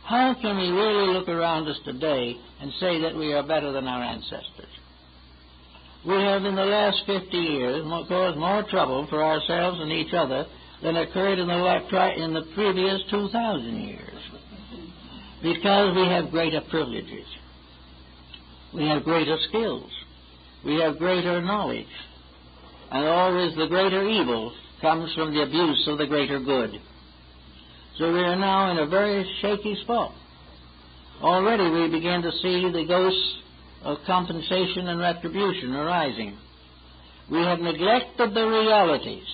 Speaker 2: How can we really look around us today and say that we are better than our ancestors? We have in the last 50 years caused more trouble for ourselves and each other than occurred in the previous 2,000 years, because we have greater privileges. We have greater skills. We have greater knowledge. And always the greater evil comes from the abuse of the greater good. So we are now in a very shaky spot. Already we begin to see the ghosts of compensation and retribution arising. We have neglected the realities,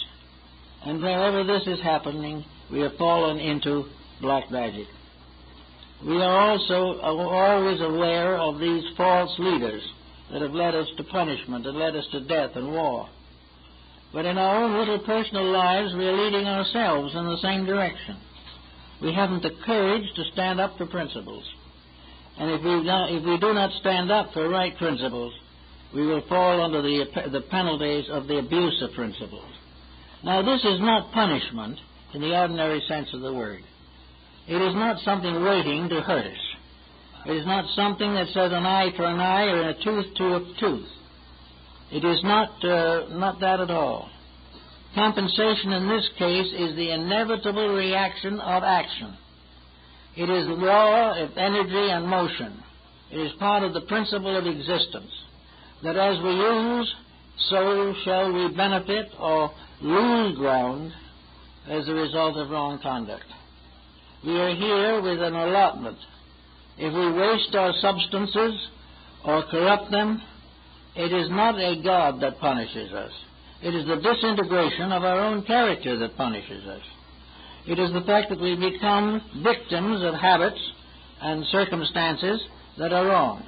Speaker 2: and wherever this is happening, we have fallen into black magic. We are also always aware of these false leaders that have led us to punishment and led us to death and war. But in our own little personal lives, we are leading ourselves in the same direction. We haven't the courage to stand up for principles. And if we do not stand up for right principles, we will fall under the penalties of the abuse of principles. Now, this is not punishment in the ordinary sense of the word. It is not something waiting to hurt us. It is not something that says an eye for an eye or a tooth to a tooth. It is not that at all. Compensation in this case is the inevitable reaction of action. It is the law of energy and motion. It is part of the principle of existence, that as we use, so shall we benefit or lose ground as a result of wrong conduct. We are here with an allotment. If we waste our substances or corrupt them, it is not a God that punishes us. It is the disintegration of our own character that punishes us. It is the fact that we become victims of habits and circumstances that are wrong.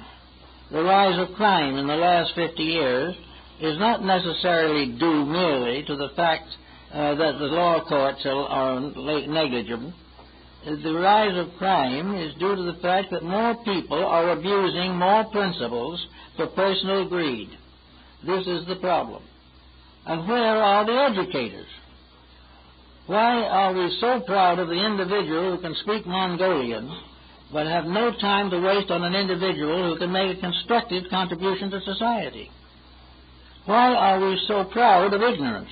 Speaker 2: The rise of crime in the last 50 years is not necessarily due merely to the fact that the law courts are negligible. The rise of crime is due to the fact that more people are abusing more principles for personal greed. This is the problem. And where are the educators? Why are we so proud of the individual who can speak Mongolian, but have no time to waste on an individual who can make a constructive contribution to society? Why are we so proud of ignorance?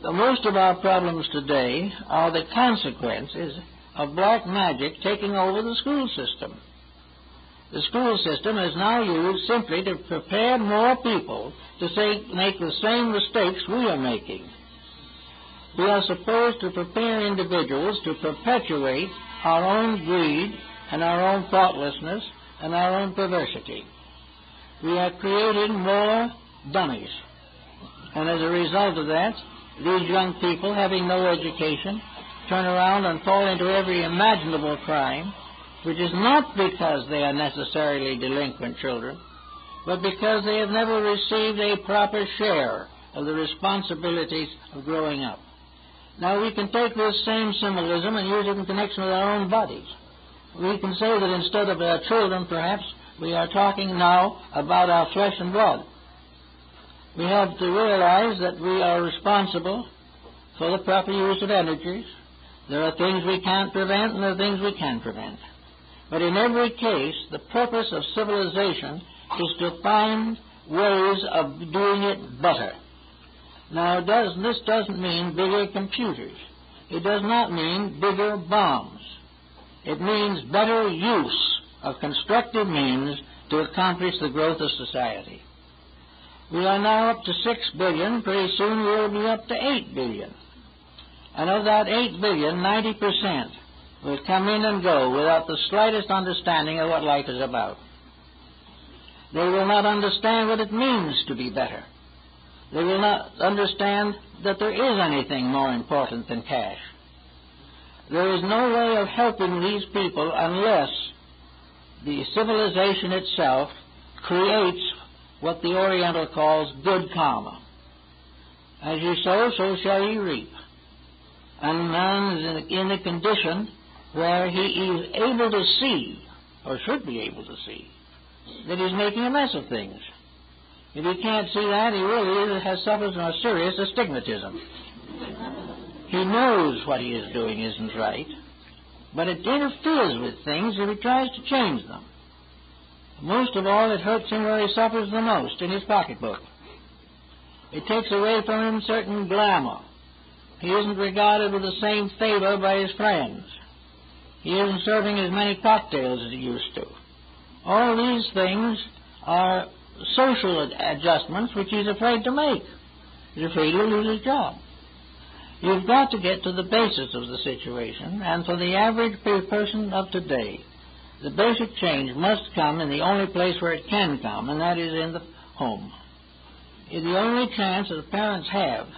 Speaker 2: Most of our problems today are the consequences of black magic taking over the school system. The school system is now used simply to prepare more people to make the same mistakes we are making. We are supposed to prepare individuals to perpetuate our own greed and our own thoughtlessness and our own perversity. We are creating more dummies. And as a result of that, these young people, having no education, turn around and fall into every imaginable crime, which is not because they are necessarily delinquent children, but because they have never received a proper share of the responsibilities of growing up. Now, we can take this same symbolism and use it in connection with our own bodies. We can say that instead of our children, perhaps, we are talking now about our flesh and blood. We have to realize that we are responsible for the proper use of energies. There are things we can't prevent and there are things we can prevent. But in every case, the purpose of civilization is to find ways of doing it better. Now, this doesn't mean bigger computers. It does not mean bigger bombs. It means better use of constructive means to accomplish the growth of society. We are now up to 6 billion. Pretty soon we'll be up to 8 billion. And of that 8 billion, 90% will come in and go without the slightest understanding of what life is about. They will not understand what it means to be better. They will not understand that there is anything more important than cash. There is no way of helping these people unless the civilization itself creates what the Oriental calls good karma. As you sow, so shall you reap. And man is in a condition where he is able to see, or should be able to see, that he's making a mess of things. If he can't see that, he really suffers from a serious astigmatism. He knows what he is doing isn't right, but it interferes with things if he tries to change them. Most of all, it hurts him where he suffers the most, in his pocketbook. It takes away from him certain glamour. He isn't regarded with the same favor by his friends. He isn't serving as many cocktails as he used to. All these things are social adjustments which he's afraid to make. He's afraid he'll lose his job. You've got to get to the basis of the situation, and for the average person of today, the basic change must come in the only place where it can come, and that is in the home. The only chance that parents have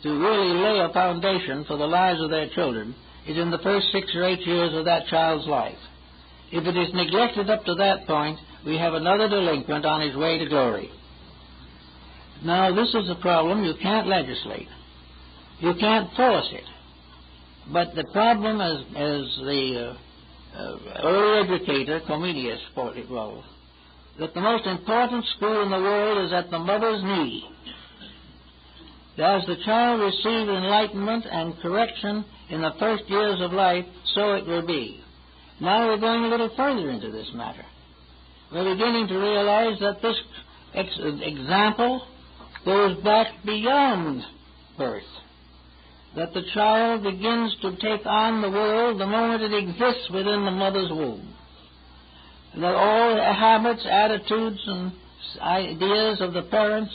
Speaker 2: to really lay a foundation for the lives of their children is in the first 6 or 8 years of that child's life. If it is neglected up to that point, we have another delinquent on his way to glory. Now, this is a problem you can't legislate. You can't force it. But the problem, as the early educator, Comedius, wrote, that the most important school in the world is at the mother's knee. As the child receives enlightenment and correction in the first years of life, so it will be. Now we're going a little further into this matter. We're beginning to realize that this example goes back beyond birth. That the child begins to take on the world the moment it exists within the mother's womb. That all habits, attitudes, and ideas of the parents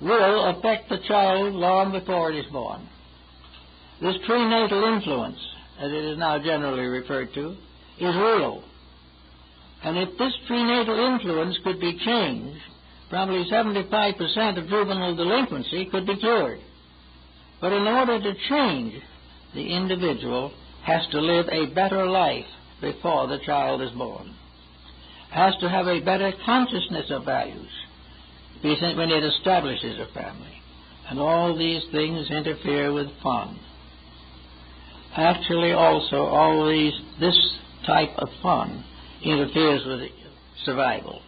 Speaker 2: will affect the child long before it is born. This prenatal influence, as it is now generally referred to, is real. And if this prenatal influence could be changed, probably 75% of juvenile delinquency could be cured. But in order to change, the individual has to live a better life before the child is born. Has to have a better consciousness of values when it establishes a family. And all these things interfere with fun. Actually, also, this type of fun interferes with survival.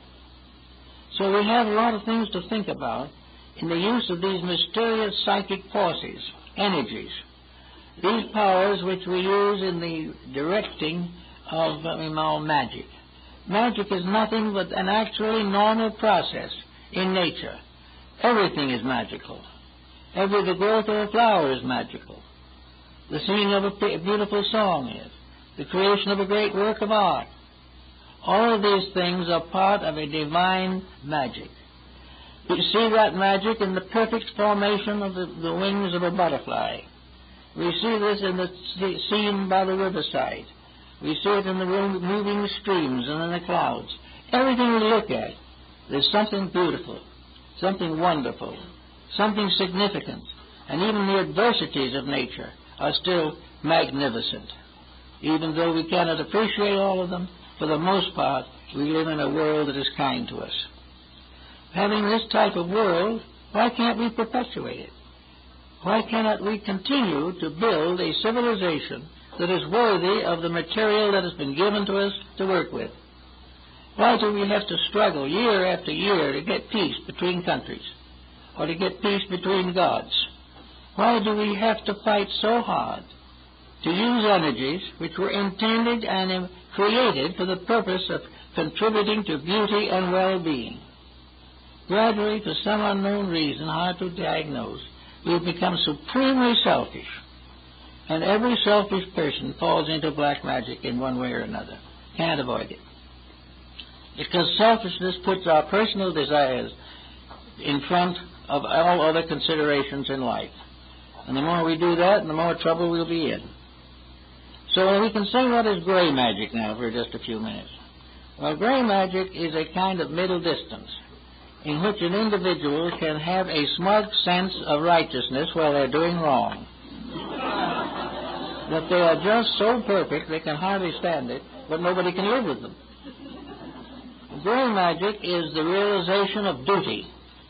Speaker 2: So we have a lot of things to think about in the use of these mysterious psychic forces, energies, these powers which we use in the directing of magic. Magic is nothing but an actually normal process in nature. Everything is magical. The growth of a flower is magical. The singing of a beautiful song is. The creation of a great work of art. All of these things are part of a divine magic. We see that magic in the perfect formation of the wings of a butterfly. We see this in the scene by the riverside. We see it in the moving streams and in the clouds. Everything we look at, there's something beautiful, something wonderful, something significant. And even the adversities of nature are still magnificent. Even though we cannot appreciate all of them, for the most part, we live in a world that is kind to us. Having this type of world, why can't we perpetuate it? Why cannot we continue to build a civilization that is worthy of the material that has been given to us to work with? Why do we have to struggle year after year to get peace between countries or to get peace between gods? Why do we have to fight so hard to use energies which were intended and created for the purpose of contributing to beauty and well-being? Gradually, for some unknown reason, hard to diagnose, we've become supremely selfish. And every selfish person falls into black magic in one way or another. Can't avoid it. Because selfishness puts our personal desires in front of all other considerations in life. And the more we do that, the more trouble we'll be in. So we can say what is gray magic now for just a few minutes. Well, gray magic is a kind of middle distance in which an individual can have a smug sense of righteousness while they're doing wrong. That they are just so perfect they can hardly stand it, but nobody can live with them. Gray magic is the realization of duty,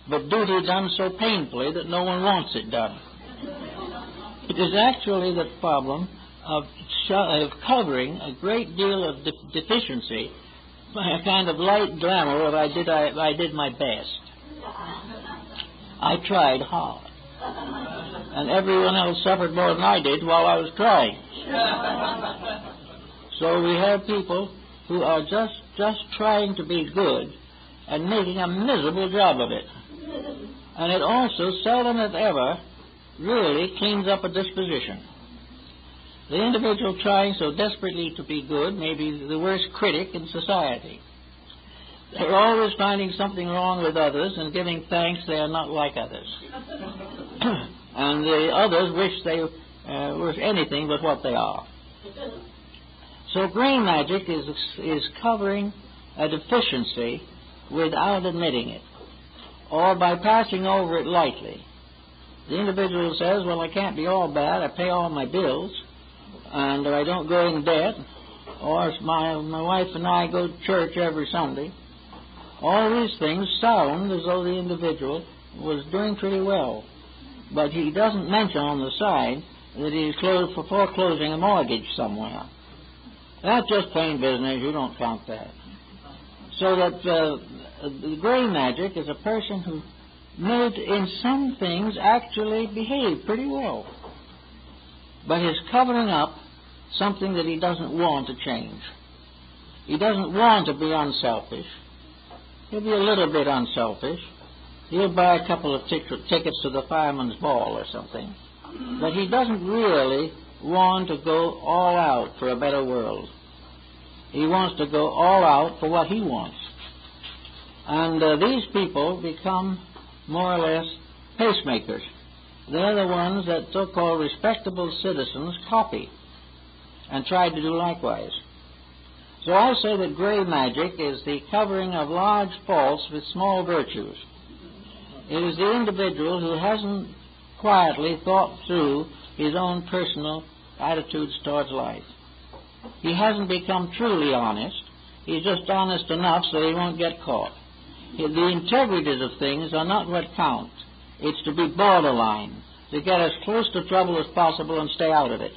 Speaker 2: but duty done so painfully that no one wants it done. It is actually the problem of covering a great deal of deficiency by a kind of light glamour of I did my best. I tried hard. And everyone else suffered more than I did while I was trying. So we have people who are just trying to be good and making a miserable job of it. And it also seldom if ever really cleans up a disposition. The individual trying so desperately to be good may be the worst critic in society. They're always finding something wrong with others and giving thanks they are not like others. And the others wish they were anything but what they are. So gray magic is covering a deficiency without admitting it, or by passing over it lightly. The individual says, well, I can't be all bad, I pay all my bills, and I don't go in debt, or my wife and I go to church every Sunday. All these things sound as though the individual was doing pretty well, but he doesn't mention on the side that he's foreclosing a mortgage somewhere. That's just plain business, you don't count that. So that the gray magic is a person who may in some things actually behave pretty well. But he's covering up something that he doesn't want to change. He doesn't want to be unselfish. He'll be a little bit unselfish. He'll buy a couple of tickets to the fireman's ball or something. But he doesn't really want to go all out for a better world. He wants to go all out for what he wants. And these people become more or less pacemakers. They're the ones that so-called respectable citizens copy and try to do likewise. So I say that gray magic is the covering of large faults with small virtues. It is the individual who hasn't quietly thought through his own personal attitudes towards life. He hasn't become truly honest. He's just honest enough so he won't get caught. The integrities of things are not what count. It's to be borderline, to get as close to trouble as possible and stay out of it.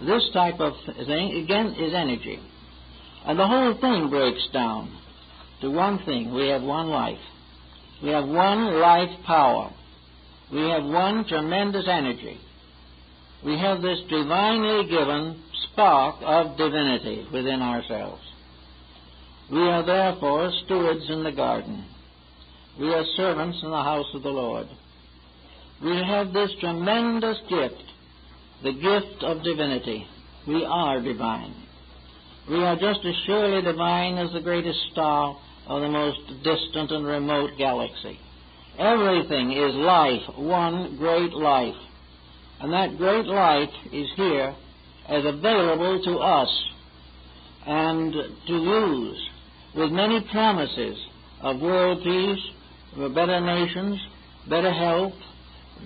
Speaker 2: This type of thing, again, is energy. And the whole thing breaks down to one thing. We have one life. We have one life power. We have one tremendous energy. We have this divinely given spark of divinity within ourselves. We are therefore stewards in the garden. We are servants in the house of the Lord. We have this tremendous gift, the gift of divinity. We are divine. We are just as surely divine as the greatest star of the most distant and remote galaxy. Everything is life, one great life. And that great life is here as available to us and to use, with many promises of world peace, better nations, better health,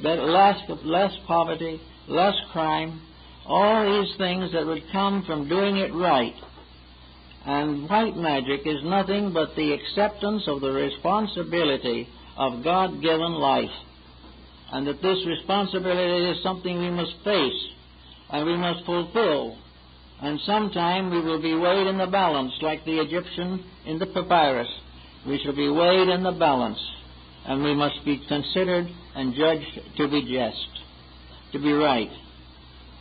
Speaker 2: less poverty, less crime, all these things that would come from doing it right. And white magic is nothing but the acceptance of the responsibility of God-given life, and that this responsibility is something we must face and we must fulfill. And sometime we will be weighed in the balance like the Egyptian in the papyrus. We shall be weighed in the balance, and we must be considered and judged to be just, to be right.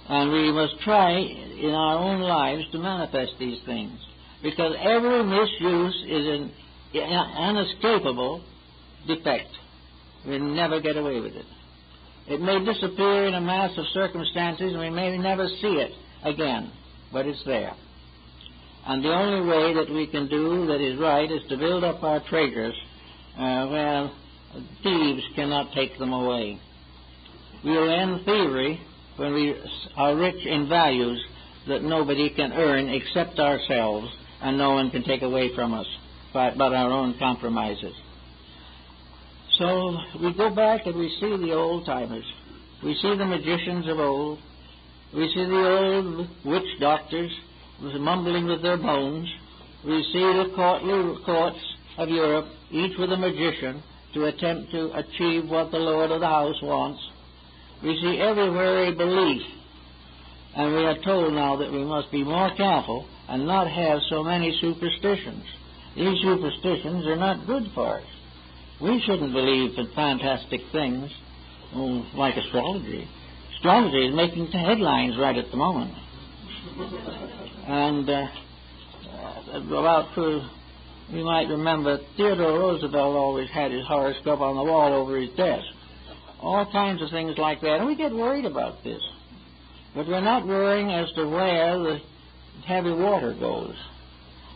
Speaker 2: And we must try in our own lives to manifest these things, because every misuse is an unescapable defect. We never get away with it. It may disappear in a mass of circumstances, and we may never see it again, but it's there. And the only way that we can do that is right is to build up our treasures where thieves cannot take them away. We will end thievery when we are rich in values that nobody can earn except ourselves, and no one can take away from us but our own compromises. So we go back and we see the old-timers. We see the magicians of old. We see the old witch doctors mumbling with their bones. We see the courtly courts of Europe, each with a magician, to attempt to achieve what the Lord of the house wants. We see everywhere a belief, and we are told now that we must be more careful and not have so many superstitions. These superstitions are not good for us. We shouldn't believe in fantastic things like astrology. Astrology is making headlines right at the moment. And you might remember Theodore Roosevelt always had his horoscope on the wall over his desk. All kinds of things like that. And we get worried about this. But we're not worrying as to where the heavy water goes.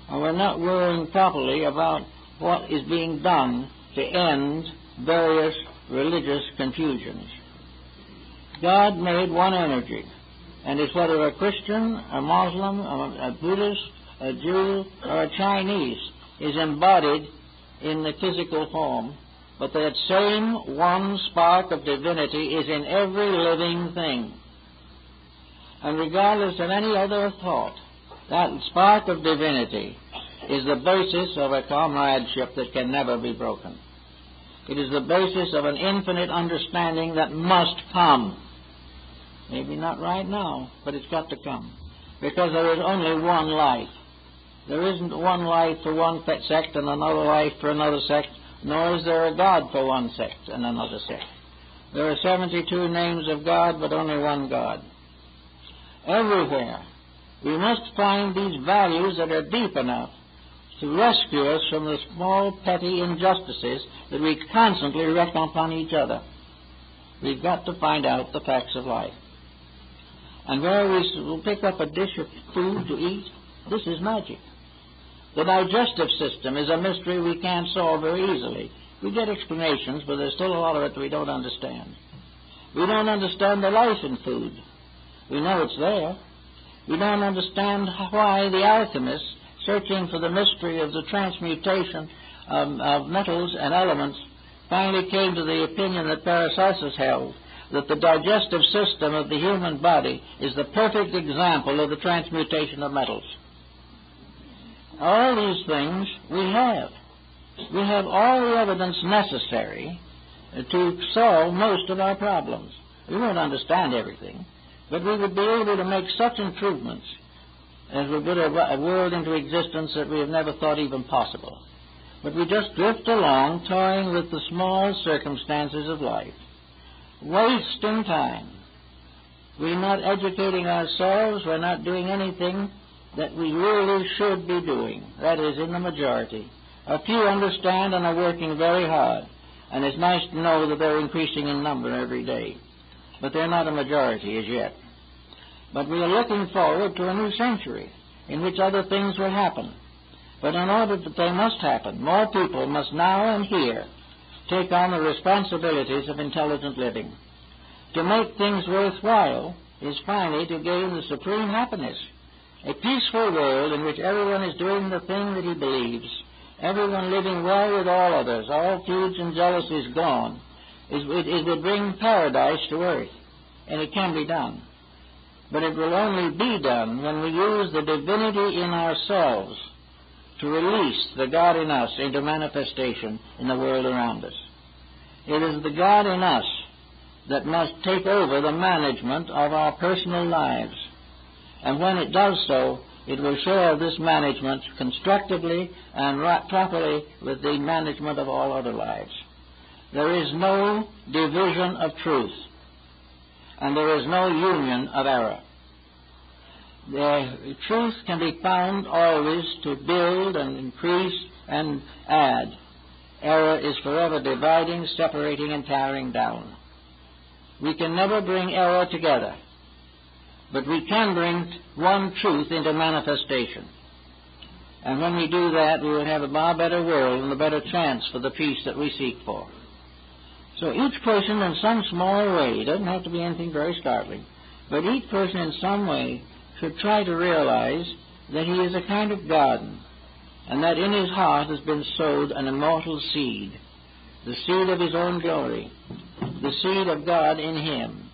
Speaker 2: And we're not worrying properly about what is being done to end various religious confusions. God made one energy, and it's whether a Christian, a Muslim, a Buddhist, a Jew, or a Chinese is embodied in the physical form, but that same one spark of divinity is in every living thing. And regardless of any other thought, that spark of divinity is the basis of a comradeship that can never be broken. It is the basis of an infinite understanding that must come. Maybe not right now, but it's got to come. Because there is only one life. There isn't one life for one sect and another life for another sect. nor is there a God for one sect and another sect. There are 72 names of God, but only one God. Everywhere, we must find these values that are deep enough to rescue us from the small, petty injustices that we constantly reckon upon each other. We've got to find out the facts of life. And where we will pick up a dish of food to eat, this is magic. The digestive system is a mystery we can't solve very easily. We get explanations, but there's still a lot of it we don't understand. We don't understand the life in food. We know it's there. We don't understand why the alchemists, searching for the mystery of the transmutation of metals and elements, finally came to the opinion that Paracelsus held, that the digestive system of the human body is the perfect example of the transmutation of metals. All these things we have. We have all the evidence necessary to solve most of our problems. We won't understand everything, but we would be able to make such improvements as would put a world into existence that we have never thought even possible. But we just drift along, toying with the small circumstances of life, wasting time. We're not educating ourselves. We're not doing anything that we really should be doing. That is, in the majority. A few understand and are working very hard, and it's nice to know that they're increasing in number every day. But they're not a majority as yet. But we are looking forward to a new century in which other things will happen. But in order that they must happen, more people must now and here take on the responsibilities of intelligent living. To make things worthwhile is finally to gain the supreme happiness. A peaceful world in which everyone is doing the thing that he believes, everyone living well with all others, all feuds and jealousies gone, it would bring paradise to earth, and it can be done. But it will only be done when we use the divinity in ourselves to release the God in us into manifestation in the world around us. It is the God in us that must take over the management of our personal lives. And when it does so, it will share this management constructively and properly with the management of all other lives. There is no division of truth, and there is no union of error. The truth can be found always to build and increase and add. Error is forever dividing, separating, and tearing down. We can never bring error together, but we can bring one truth into manifestation. And when we do that, we will have a far better world and a better chance for the peace that we seek for. So each person in some small way, it doesn't have to be anything very startling, but each person in some way should try to realize that he is a kind of garden, and that in his heart has been sowed an immortal seed, the seed of his own glory, the seed of God in him.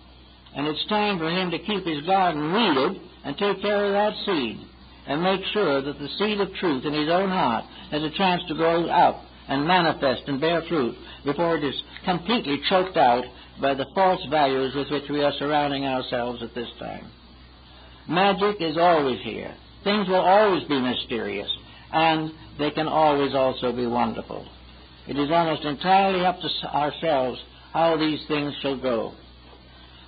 Speaker 2: And it's time for him to keep his garden weeded and take care of that seed and make sure that the seed of truth in his own heart has a chance to grow out and manifest and bear fruit before it is completely choked out by the false values with which we are surrounding ourselves at this time. Magic is always here. Things will always be mysterious, and they can always also be wonderful. It is almost entirely up to ourselves how these things shall go.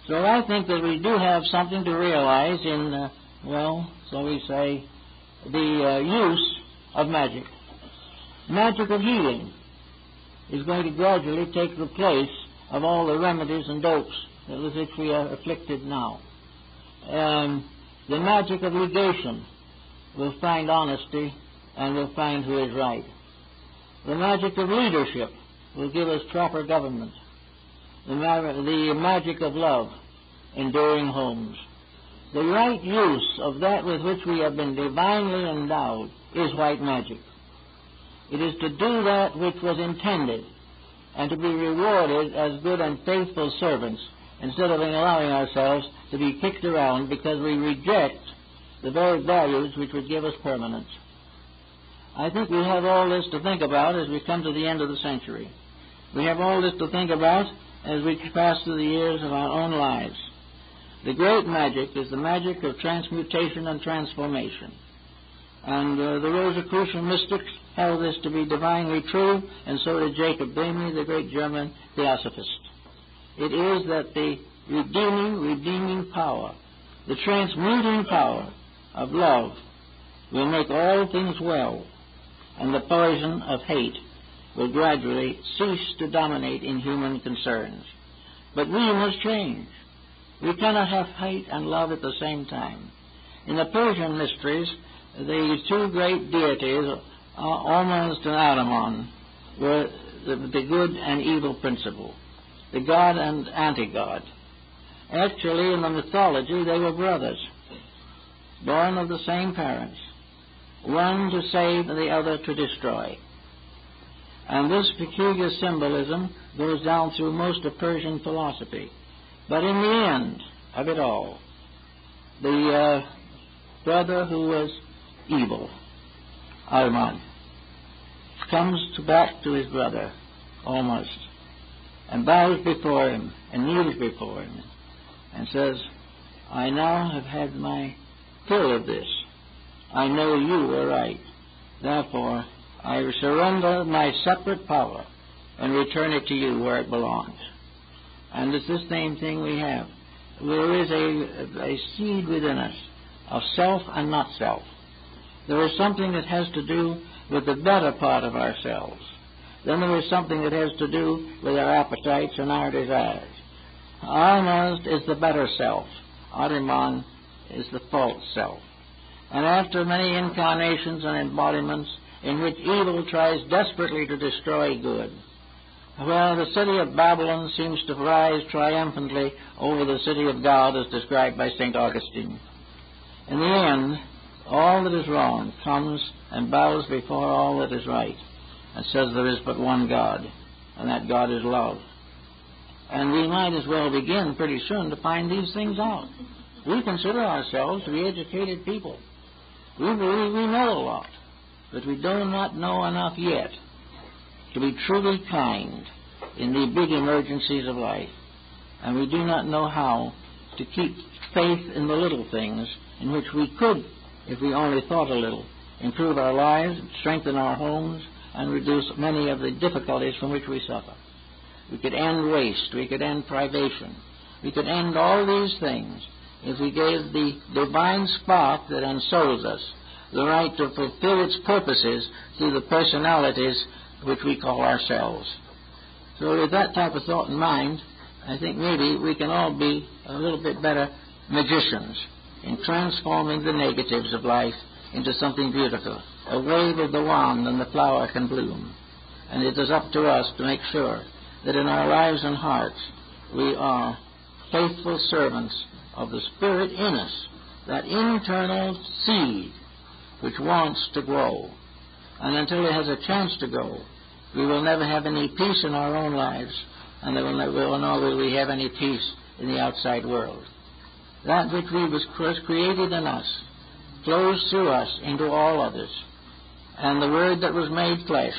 Speaker 2: So I think that we do have something to realize in, so we say, the use of magic. Magic of healing is going to gradually take the place of all the remedies and dopes with which we are afflicted now. The magic of legation will find honesty and will find who is right. The magic of leadership will give us proper government. The magic of love, enduring homes. The right use of that with which we have been divinely endowed is white magic. It is to do that which was intended and to be rewarded as good and faithful servants instead of allowing ourselves to be kicked around because we reject the very values which would give us permanence. I think we have all this to think about as we come to the end of the century. We have all this to think about as we pass through the years of our own lives. The great magic is the magic of transmutation and transformation. And the Rosicrucian mystics held this to be divinely true, and so did Jacob Boehme, the great German theosophist. It is that the redeeming power, the transmuting power of love will make all things well, and the poison of hate will gradually cease to dominate in human concerns. But we must change. We cannot have hate and love at the same time. In the Persian mysteries, the two great deities, Ormuzd and Ahriman, were the good and evil principle, the god and anti-god. Actually, in the mythology, they were brothers, born of the same parents, one to save and the other to destroy. And this peculiar symbolism goes down through most of Persian philosophy. But in the end of it all, the brother who was evil, Ahriman, comes back to his brother, almost, and bows before him and kneels before him and says, I now have had my fill of this. I know you were right. Therefore, I surrender my separate power and return it to you where it belongs. And it's the same thing we have. There is a seed within us of self and not self. There is something that has to do with the better part of ourselves. Then there is something that has to do with our appetites and our desires. Ormuzd is the better self. Ahriman is the false self. And after many incarnations and embodiments in which evil tries desperately to destroy good, well, the city of Babylon seems to rise triumphantly over the city of God as described by St. Augustine. In the end, all that is wrong comes and bows before all that is right and says there is but one God, and that God is love. And we might as well begin pretty soon to find these things out. We consider ourselves to be educated people. We believe we know a lot, but we do not know enough yet to be truly kind in the big emergencies of life. And we do not know how to keep faith in the little things in which we could, if we only thought a little, improve our lives, strengthen our homes, and reduce many of the difficulties from which we suffer. We could end waste. We could end privation. We could end all these things if we gave the divine spark that ensouls us the right to fulfill its purposes through the personalities which we call ourselves. So with that type of thought in mind, I think maybe we can all be a little bit better magicians in transforming the negatives of life into something beautiful. A wave of the wand and the flower can bloom. And it is up to us to make sure that in our lives and hearts we are faithful servants of the Spirit in us, that internal seed which wants to grow. And until it has a chance to grow, we will never have any peace in our own lives, and nor will we have any peace in the outside world. That which was created in us flows through us into all others. And the Word that was made flesh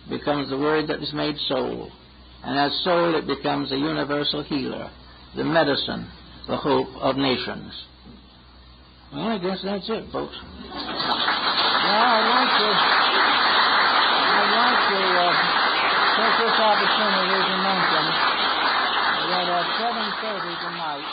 Speaker 2: becomes the Word that is made soul. And as soul it becomes a universal healer, the medicine, the hope of nations. Well, I guess that's it, folks. Now, I'd like to take this opportunity to mention that at 7:30 tonight,